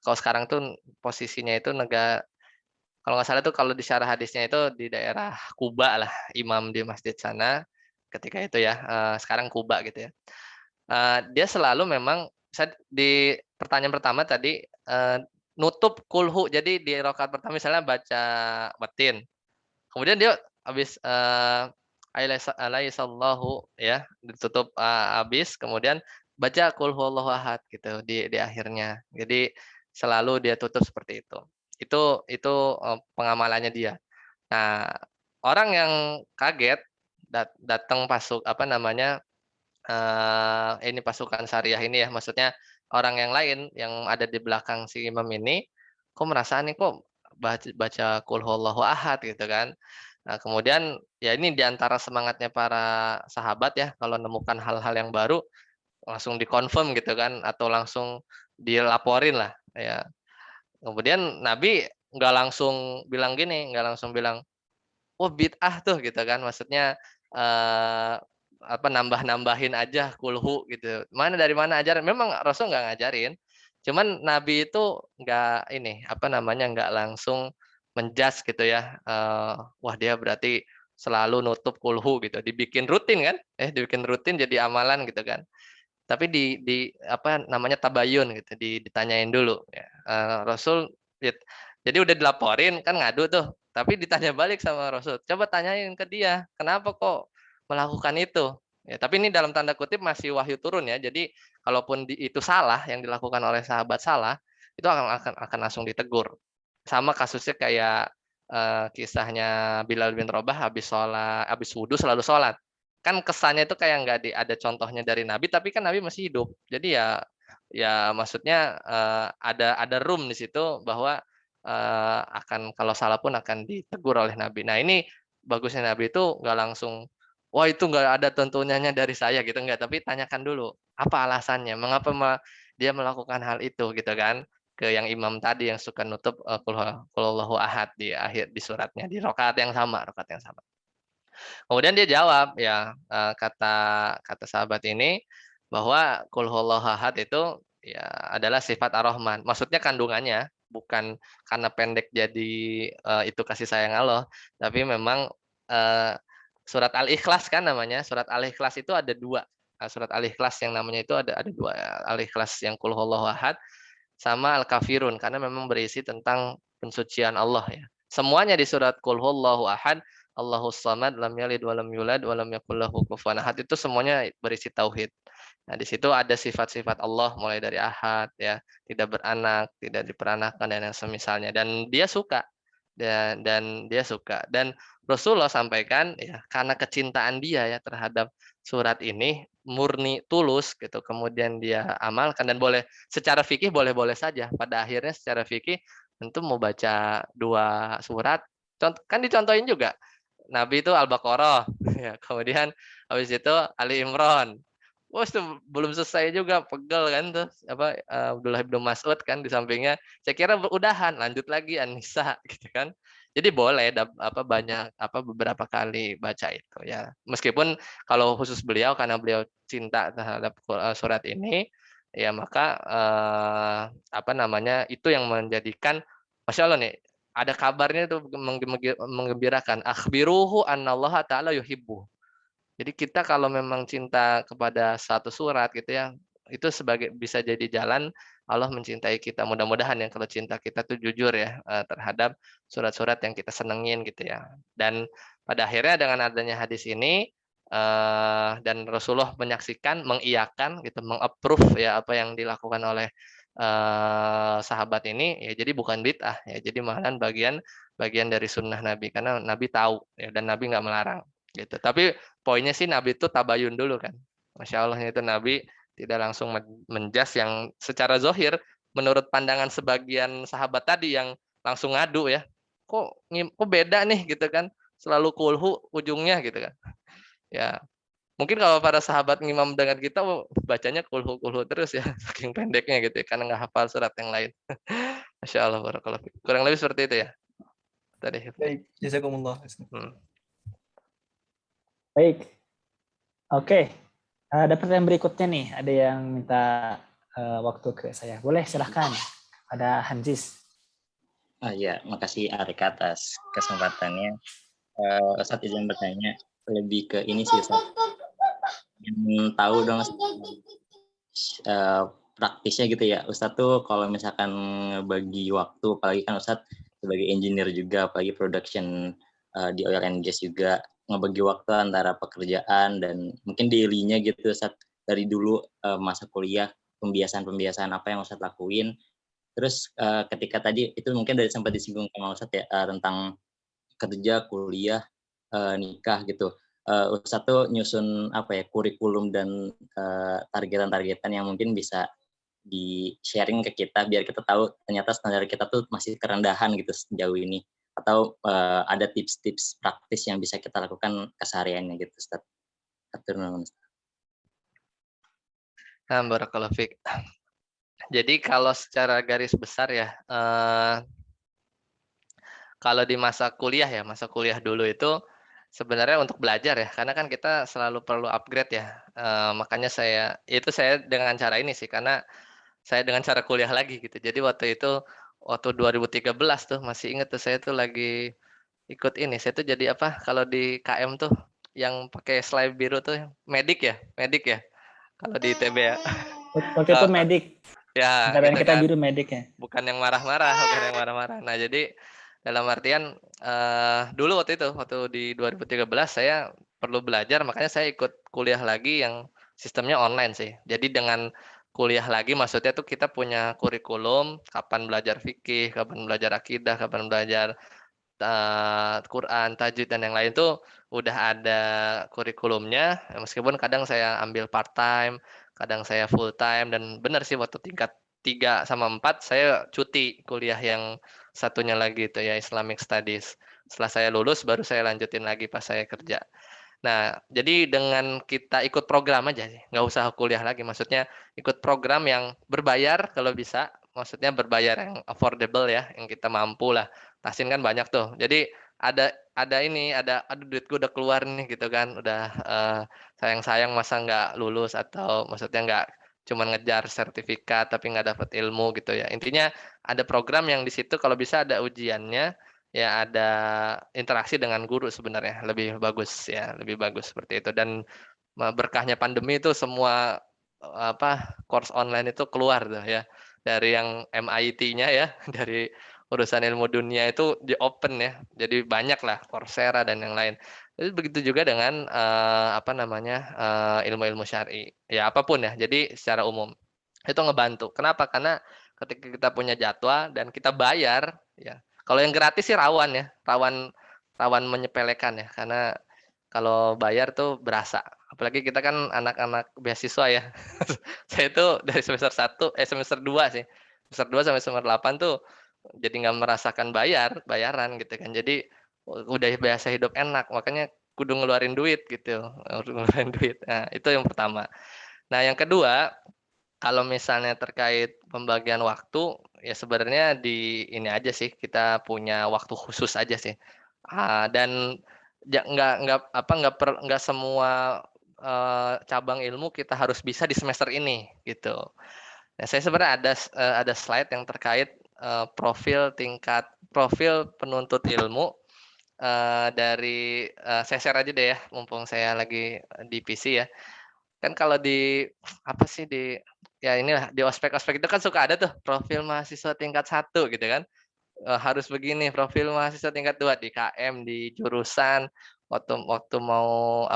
kalau sekarang tuh posisinya itu kalau nggak salah tuh kalau di syarah hadisnya itu di daerah Kuba lah, imam di masjid sana ketika itu ya, sekarang Kuba gitu ya. Dia selalu memang di pertanyaan pertama tadi nutup kulhu, jadi di rakaat pertama misalnya baca watin, kemudian dia habis alaihissallahu ya ditutup habis, kemudian baca qul huwallahu ahad gitu di akhirnya. Jadi selalu dia tutup seperti itu. Itu pengamalannya dia. Nah, orang yang kaget datang ini pasukan syariah ini ya, maksudnya orang yang lain yang ada di belakang si imam ini kok merasa nih kok baca qul huwallahu ahad gitu kan. Nah, kemudian ya ini diantara semangatnya para sahabat ya, kalau menemukan hal-hal yang baru langsung dikonfirm gitu kan, atau langsung dilaporin lah ya. Kemudian Nabi nggak langsung bilang oh bid'ah tuh gitu kan, maksudnya nambah-nambahin aja kulhu gitu. Dari mana ajaran? Memang Rasul nggak ngajarin, cuman Nabi itu nggak langsung menjudge gitu ya. Wah dia berarti selalu nutup kulhu gitu, dibikin rutin kan? Dibikin rutin jadi amalan gitu kan. Tapi tabayun gitu, ditanyain dulu ya. Rasul jadi udah dilaporin kan, ngadu tuh, tapi ditanya balik sama Rasul, coba tanyain ke dia kenapa kok melakukan itu ya. Tapi ini dalam tanda kutip masih wahyu turun ya, jadi kalaupun itu salah, yang dilakukan oleh sahabat salah, itu akan langsung ditegur. Sama kasusnya kayak kisahnya Bilal bin Rabah habis wudhu selalu sholat. Kan kesannya itu kayak nggak ada contohnya dari Nabi, tapi kan Nabi masih hidup. Jadi ya maksudnya ada room di situ bahwa kalau salah pun akan ditegur oleh Nabi. Nah ini bagusnya Nabi itu nggak langsung, wah itu nggak ada tuntunannya dari saya gitu, nggak. Tapi tanyakan dulu apa alasannya, mengapa dia melakukan hal itu gitu kan. ke yang imam tadi yang suka nutup qul huwallahu ahad di akhir di suratnya di rakaat yang sama, Kemudian dia jawab ya kata sahabat ini bahwa qul huwallahu ahad itu ya adalah sifat ar-Rahman. Maksudnya kandungannya bukan karena pendek jadi itu kasih sayang Allah, tapi memang surat Al-Ikhlas kan namanya. Surat Al-Ikhlas itu ada dua. Surat Al-Ikhlas yang namanya itu ada dua. Al-Ikhlas yang qul huwallahu ahad sama Al-Kafirun karena memang berisi tentang pensucian Allah ya. Semuanya di surat qul huwallahu ahad, Allahus samad, lam yalid walam yulad walam yakul lahu kufuwan ahad itu semuanya berisi tauhid. Nah, di situ ada sifat-sifat Allah mulai dari ahad ya, tidak beranak, tidak diperanakan dan yang semisalnya dan dia suka dan dia suka dan Rasulullah sampaikan ya karena kecintaan dia ya terhadap surat ini murni tulus gitu kemudian dia amalkan dan boleh secara fikih boleh-boleh saja pada akhirnya secara fikih tentu mau baca 2 surat kan dicontohin juga Nabi itu Al-Baqarah ya kemudian habis itu Ali Imran. Wah, itu belum selesai juga, pegel kan tuh apa Abdullah bin Mas'ud kan di sampingnya. Saya kira udahan, lanjut lagi An-Nisa gitu kan. Jadi boleh banyak beberapa kali baca itu ya. Meskipun kalau khusus beliau karena beliau cinta terhadap surat ini ya maka itu yang menjadikan Masya Allah nih ada kabarnya itu menggembirakan akhbiruhu annallaha ta'ala yuhibbu. Jadi kita kalau memang cinta kepada satu surat gitu ya, itu sebagai bisa jadi jalan Allah mencintai kita. Mudah-mudahan ya kalau cinta kita tuh jujur ya terhadap surat-surat yang kita senengin gitu ya. Dan pada akhirnya dengan adanya hadis ini dan Rasulullah menyaksikan, mengiyakan gitu, mengapprove ya apa yang dilakukan oleh sahabat ini ya jadi bukan bid'ah ya jadi malahan bagian dari sunnah Nabi karena Nabi tahu ya dan Nabi nggak melarang gitu. Tapi poinnya sih Nabi itu tabayun dulu kan. Masya Allahnya itu Nabi tidak langsung menjas yang secara zohir menurut pandangan sebagian sahabat tadi yang langsung ngadu ya. Kok beda nih gitu kan. Selalu kulhu ujungnya gitu kan. Ya mungkin kalau para sahabat ngimam dengan kita bacanya kulhu terus ya saking pendeknya gitu ya, karena nggak hafal surat yang lain. Masya Allah barakallahu fiik. Kurang lebih seperti itu ya. Tadi. Baik, jazakumullah. Baik. Oke. Ada pertanyaan berikutnya nih. Ada yang minta waktu ke saya. Boleh silahkan. Ada Hanzis. Ya, makasih Arik atas kesempatannya. Ustadz izin bertanya lebih ke ini sih Ustadz. Yang tahu dong praktisnya gitu ya. Ustadz tuh kalau misalkan bagi waktu, apalagi kan Ustadz sebagai engineer juga, apalagi production di oil and gas juga, ngebagi waktu antara pekerjaan dan mungkin daily-nya gitu Ustadz dari dulu masa kuliah, pembiasaan apa yang Ustadz lakuin. Terus ketika tadi itu mungkin dari sempat disinggung sama Ustadz ya tentang kerja, kuliah, nikah gitu. Ustadz tuh nyusun kurikulum dan targetan-targetan yang mungkin bisa di-sharing ke kita biar kita tahu ternyata standar kita tuh masih kerendahan gitu sejauh ini. Atau ada tips-tips praktis yang bisa kita lakukan kesehariannya gitu Ustadz. Barakallahu fiik. Jadi kalau secara garis besar ya, kalau di masa kuliah dulu itu sebenarnya untuk belajar ya, karena kan kita selalu perlu upgrade ya. Makanya saya dengan cara ini sih, karena saya dengan cara kuliah lagi gitu. Jadi waktu 2013 tuh masih inget tuh saya tuh lagi ikut ini. Saya tuh jadi apa? Kalau di KM tuh yang pakai slide biru tuh medik ya. Kalau di ITB ya. Waktu itu medik. Ya, gitu kita kan. biru medik ya. Bukan yang marah-marah. Nah, jadi dalam artian dulu waktu di 2013 saya perlu belajar, makanya saya ikut kuliah lagi yang sistemnya online sih. Jadi dengan kuliah lagi maksudnya tuh kita punya kurikulum, kapan belajar fikih, kapan belajar akidah, kapan belajar Quran, tajwid dan yang lain tuh udah ada kurikulumnya. Meskipun kadang saya ambil part time, kadang saya full time dan benar sih waktu tingkat 3 sama 4 saya cuti kuliah yang satunya lagi itu ya Islamic Studies. Setelah saya lulus baru saya lanjutin lagi pas saya kerja. Nah, jadi dengan kita ikut program aja sih, nggak usah kuliah lagi. Maksudnya ikut program yang berbayar kalau bisa, maksudnya berbayar yang affordable ya, yang kita mampu lah. Tahsin kan banyak tuh. Jadi ada aduh duit gue udah keluar nih gitu kan, udah sayang-sayang masa nggak lulus, atau maksudnya nggak cuman ngejar sertifikat tapi nggak dapet ilmu gitu ya. Intinya ada program yang di situ kalau bisa ada ujiannya, ya ada interaksi dengan guru sebenarnya lebih bagus ya, lebih bagus seperti itu. Dan berkahnya pandemi itu semua course online itu keluar tuh ya, dari yang MIT-nya ya, dari urusan ilmu dunia itu di open ya, jadi banyak lah Coursera dan yang lain. Jadi begitu juga dengan ilmu-ilmu syar'i ya, apapun ya, jadi secara umum itu ngebantu. Kenapa? Karena ketika kita punya jadwal dan kita bayar ya, kalau yang gratis sih rawan ya, rawan menyepelekan ya, karena kalau bayar tuh berasa. Apalagi kita kan anak-anak beasiswa ya. Saya itu dari semester 2 sih. Semester 2 sampai semester 8 tuh jadi nggak merasakan bayaran gitu kan. Jadi udah biasa hidup enak, makanya kudu ngeluarin duit gitu. Ngeluarin duit. Nah, itu yang pertama. Nah, yang kedua, kalau misalnya terkait pembagian waktu, ya sebenarnya di ini aja sih, kita punya waktu khusus aja sih. Dan nggak semua cabang ilmu kita harus bisa di semester ini gitu. Nah, saya sebenarnya ada slide yang terkait profil penuntut ilmu dari saya share aja deh ya, mumpung saya lagi di PC ya. Kan kalau di ya inilah di ospek-ospek itu kan suka ada tuh profil mahasiswa tingkat 1 gitu kan. Harus begini profil mahasiswa tingkat 2 di KM, di jurusan, waktu mau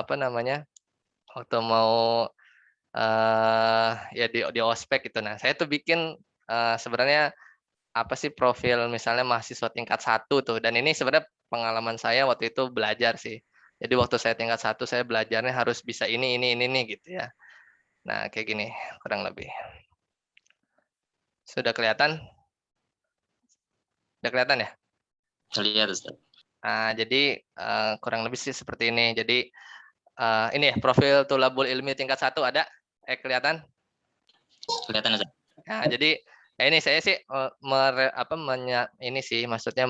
ya di ospek gitu. Nah, saya tuh bikin sebenarnya apa sih profil misalnya mahasiswa tingkat 1 tuh, dan ini sebenarnya pengalaman saya waktu itu belajar sih. Jadi waktu saya tingkat 1 saya belajarnya harus bisa ini nih gitu ya. Nah, kayak gini kurang lebih. Sudah kelihatan? Sudah kelihatan ya? Terlihat, Ustaz. Jadi kurang lebih sih seperti ini. Jadi ini ya profil Tulabul Ilmi tingkat 1 ada? Kelihatan? Kelihatan, Ustaz. Nah, jadi ya ini saya sih ini sih maksudnya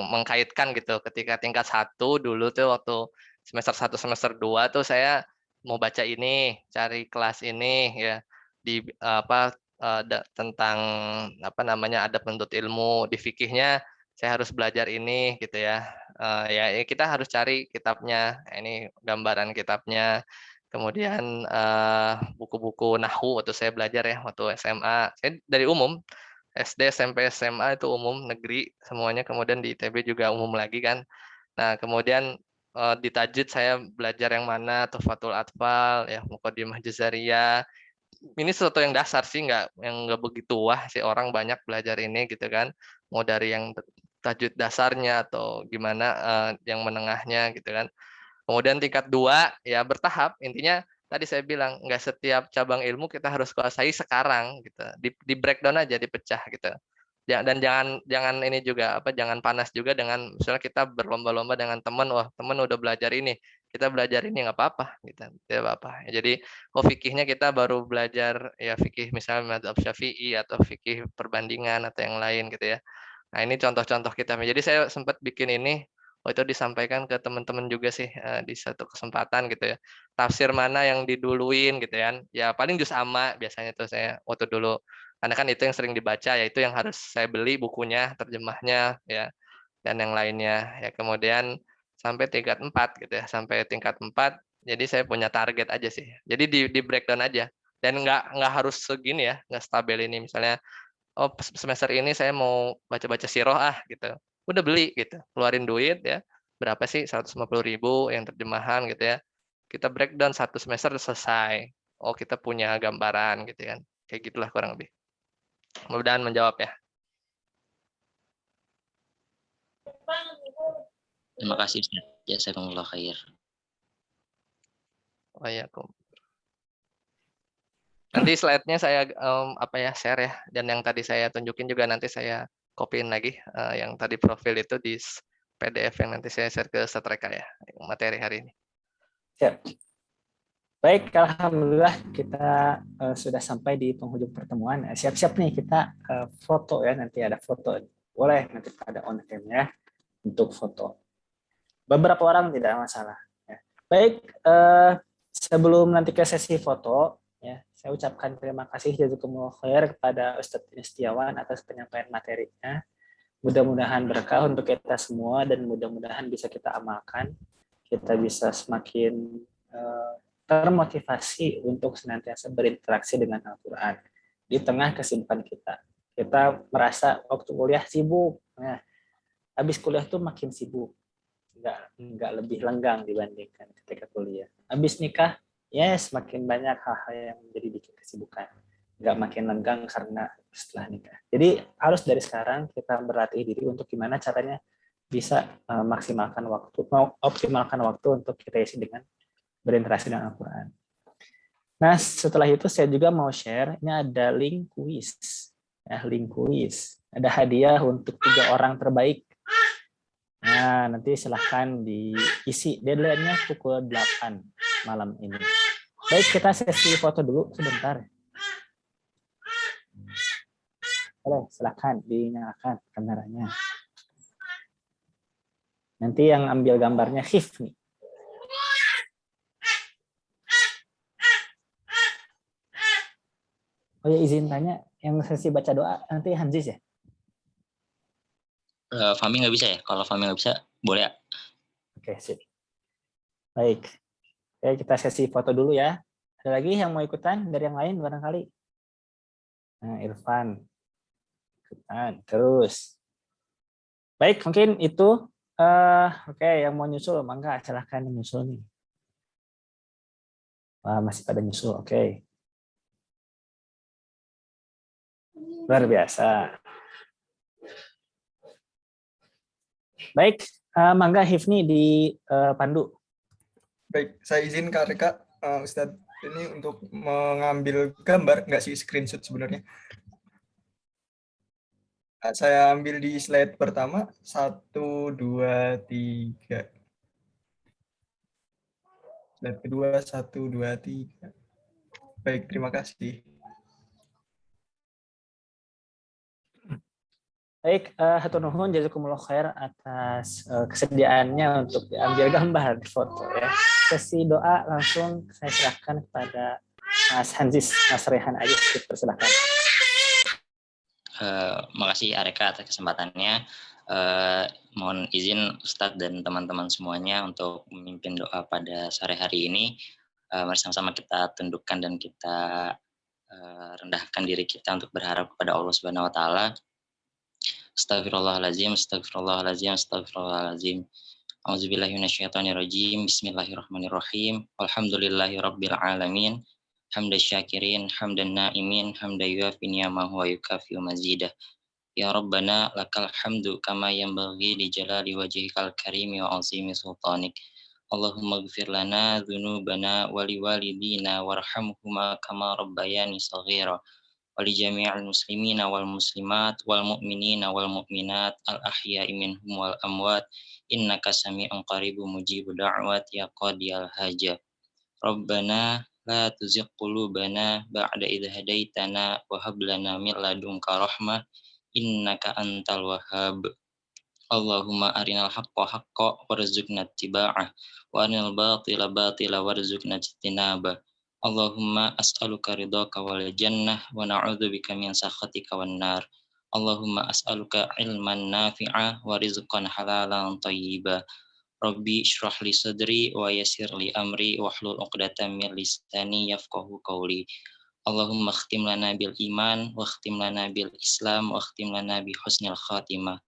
mengkaitkan gitu, ketika tingkat 1 dulu tuh waktu semester 1 semester 2 tuh saya mau baca ini, cari kelas ini ya di tentang adab penuntut ilmu, di fikihnya saya harus belajar ini gitu ya. Ya kita harus cari kitabnya. Ini gambaran kitabnya. Kemudian buku-buku nahwu waktu saya belajar ya, waktu SMA. Saya dari umum, SD, SMP, SMA itu umum, negeri semuanya. Kemudian di ITB juga umum lagi kan. Nah, kemudian di tajwid saya belajar yang mana, Tuhfatul Atfal, ya Muqaddimah Jazariyah. Ini sesuatu yang dasar sih, yang nggak begitu wah sih, orang banyak belajar ini gitu kan. Mau dari yang tajwid dasarnya atau gimana yang menengahnya gitu kan. Kemudian tingkat 2 ya bertahap, intinya tadi saya bilang nggak setiap cabang ilmu kita harus kuasai sekarang gitu. Di breakdown aja, dipecah gitu. Dan jangan ini juga jangan panas juga dengan misalnya kita berlomba-lomba dengan teman, wah teman udah belajar ini, kita belajar ini nggak apa-apa gitu. Tidak apa-apa. Jadi fikihnya kita baru belajar ya fikih misalnya madzhab Syafi'i atau fikih perbandingan atau yang lain gitu ya. Nah, ini contoh-contoh kita. Jadi saya sempat bikin ini, itu disampaikan ke teman-teman juga sih di satu kesempatan gitu ya. Tafsir mana yang diduluin gitu kan. Ya paling juz amma biasanya tuh saya waktu dulu. Karena kan itu yang sering dibaca, ya itu yang harus saya beli bukunya, terjemahnya ya, dan yang lainnya. Ya kemudian sampai tingkat 4 gitu ya, sampai tingkat 4. Jadi saya punya target aja sih. Jadi di breakdown aja. Dan nggak harus segini ya, nggak stabil ini. Misalnya semester ini saya mau baca-baca siroh gitu. Udah beli gitu, keluarin duit ya. Berapa sih? 150.000 yang terjemahan gitu ya. Kita breakdown 1 semester selesai. Oh, kita punya gambaran gitu kan. Kayak gitulah kurang lebih. Mudah-mudahan menjawab ya. Terima kasih, Ustaz. Jazakumullah khair. Waalaikumsalam. Nanti slide-nya saya share ya, dan yang tadi saya tunjukin juga nanti saya copy-in lagi yang tadi profil itu di PDF yang nanti saya share ke Satreka ya, materi hari ini. Siap. Baik, alhamdulillah kita sudah sampai di penghujung pertemuan. Siap-siap nih kita foto ya, nanti ada foto. Boleh nanti pada on cam ya untuk foto. Beberapa orang tidak masalah. Ya. Baik, sebelum nanti ke sesi foto, ya, saya ucapkan terima kasih jazakumullah khair kepada Ustadz Setiawan atas penyampaian materinya. Mudah-mudahan berkah untuk kita semua dan mudah-mudahan bisa kita amalkan. Kita bisa semakin termotivasi untuk senantiasa berinteraksi dengan Al-Quran di tengah kesibukan kita. Kita merasa waktu kuliah sibuk, nah, habis kuliah tuh makin sibuk, nggak lebih lenggang dibandingkan ketika kuliah. Habis nikah, ya semakin banyak hal-hal yang menjadi bikin kesibukan, nggak makin lenggang karena setelah nikah. Jadi harus dari sekarang kita berlatih diri untuk gimana caranya bisa optimalkan waktu untuk kita isi dengan berinteraksi dengan Al-Quran. Nah, setelah itu saya juga mau share, ini ada link kuis. Ya, link kuis. Ada hadiah untuk 3 orang terbaik. Nah, nanti silahkan diisi. Deadline-nya pukul 8 malam ini. Baik, kita sesi foto dulu sebentar. Boleh, silahkan dinyalakan kameranya. Nanti yang ambil gambarnya Hifni. Oh ya, izin tanya, yang sesi baca doa nanti Hanzis ya? Fahmi nggak bisa ya? Kalau Fahmi nggak bisa, boleh ya? Oke, sip. Baik. Oke, kita sesi foto dulu ya. Ada lagi yang mau ikutan dari yang lain barangkali? Nah, Irfan. Ikutan. Terus. Baik, mungkin itu. Oke, yang mau nyusul, mangga silahkan nyusul nih. Wah, masih pada nyusul. Oke. Luar biasa. Baik, mangga Hifni di Pandu. Baik, saya izin Kak Reka, Ustadz ini untuk mengambil gambar, nggak sih screenshot sebenarnya. Saya ambil di slide pertama, 1, 2, 3. Slide kedua, 1, 2, 3. Baik, terima kasih. Baik, hatur nuhun jazakumullah khair atas kesediaannya untuk diambil gambar di foto ya. Sesi doa langsung saya serahkan kepada Mas Hanzis, Mas Rehan aja, persilahkan. Makasih Areka atas kesempatannya. Mohon izin Ustadz dan teman-teman semuanya untuk memimpin doa pada sore hari ini. Mari sama-sama kita tundukkan dan kita rendahkan diri kita untuk berharap kepada Allah Subhanahu wa taala. Astagfirullahalazim, astagfirullahalazim, astagfirullahalazim. Auzubillahi minasyaitonirrajim. Bismillahirrahmanirrahim. Alhamdulillahirabbil alamin. Hamdan syakirin, hamdan naimin, hamdan yuafi ni'amahu wa yukafi mazidah. Ya Rabbana lakal hamdu kama yanbaghi li jalali wajhikal karimi wa azimi sultanik. Allahumma ighfir lana dzunubana wa liwalidina warhamhuma kama rabbayani shaghira. ولجميع المسلمين والمسلمات والمؤمنين والمؤمنات الأحياء منهم والأموات إنك سميع قريب مجيب دعوات يا قاضي الحاجة ربنا لا تزغ قلوبنا بعد إذ هديتنا وهب لنا من لدنك رحمة إنك أنت الوهاب اللهم أرنا الحق حقا وارزقنا اتباعه وأرنا الباطل باطلا وارزقنا اجتنابه Allahumma as'aluka ridhaka wal jannah wa na'udzubika min sakhatika wan nar. Allahumma as'aluka ilman nafi'a wa rizqan halalan thayyiba. Rabbi shrah li sadri wa yassir li amri wahlul 'uqdatam min lisani yafqahu qawli. Allahumma khtim lana bil iman wa khtim lana bil islam wa khtim lana bi husnil khatimah.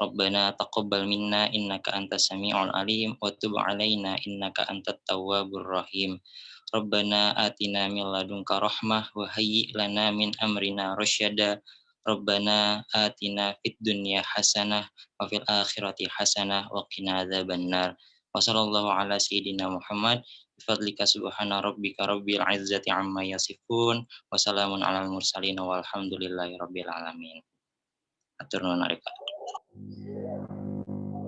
Rabbana taqabbal minna innaka antas sami'ul alim wa tub 'alaina innaka antat tawwabur rahim. Rabbana atina min ladunka rahmah wa hayyi lana min amrina rasyada. Rabbana atina fid dunya hasanah wa fil akhirati hasanah wa qina adzabannar. Wa sallallahu ala sayyidina Muhammad bifadlika subhana rabbika rabbil izzati amma yasifun wa salamun alal mursalin walhamdulillahi rabbil alamin. Atur nuhun Areka.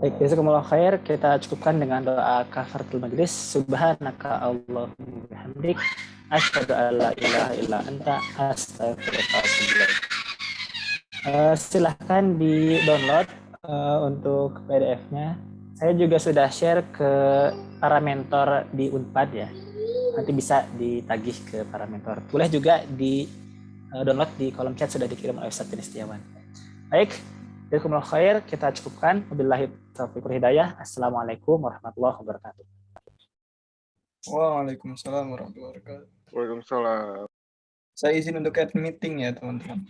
Baik, jazakumullah khair. Kita cukupkan dengan doa kafaratul majlis. Subhanaka Allahumma bihamdik asyhadu an la ilaha illa anta astaghfiruka wa atubu ilaik. Silahkan di-download untuk PDF-nya. Saya juga sudah share ke para mentor di Unpad ya. Nanti bisa ditagih ke para mentor. Boleh juga di-download di kolom chat, sudah dikirim oleh Ustaz Denis Setiawan. Baik, jazakumullah khair. Kita cukupkan. Wabillahi taufiq wal hidayah. Assalamualaikum warahmatullahi wabarakatuh. Waalaikumsalam warahmatullahi wabarakatuh. Waalaikumsalam. Saya izin untuk add meeting ya teman-teman.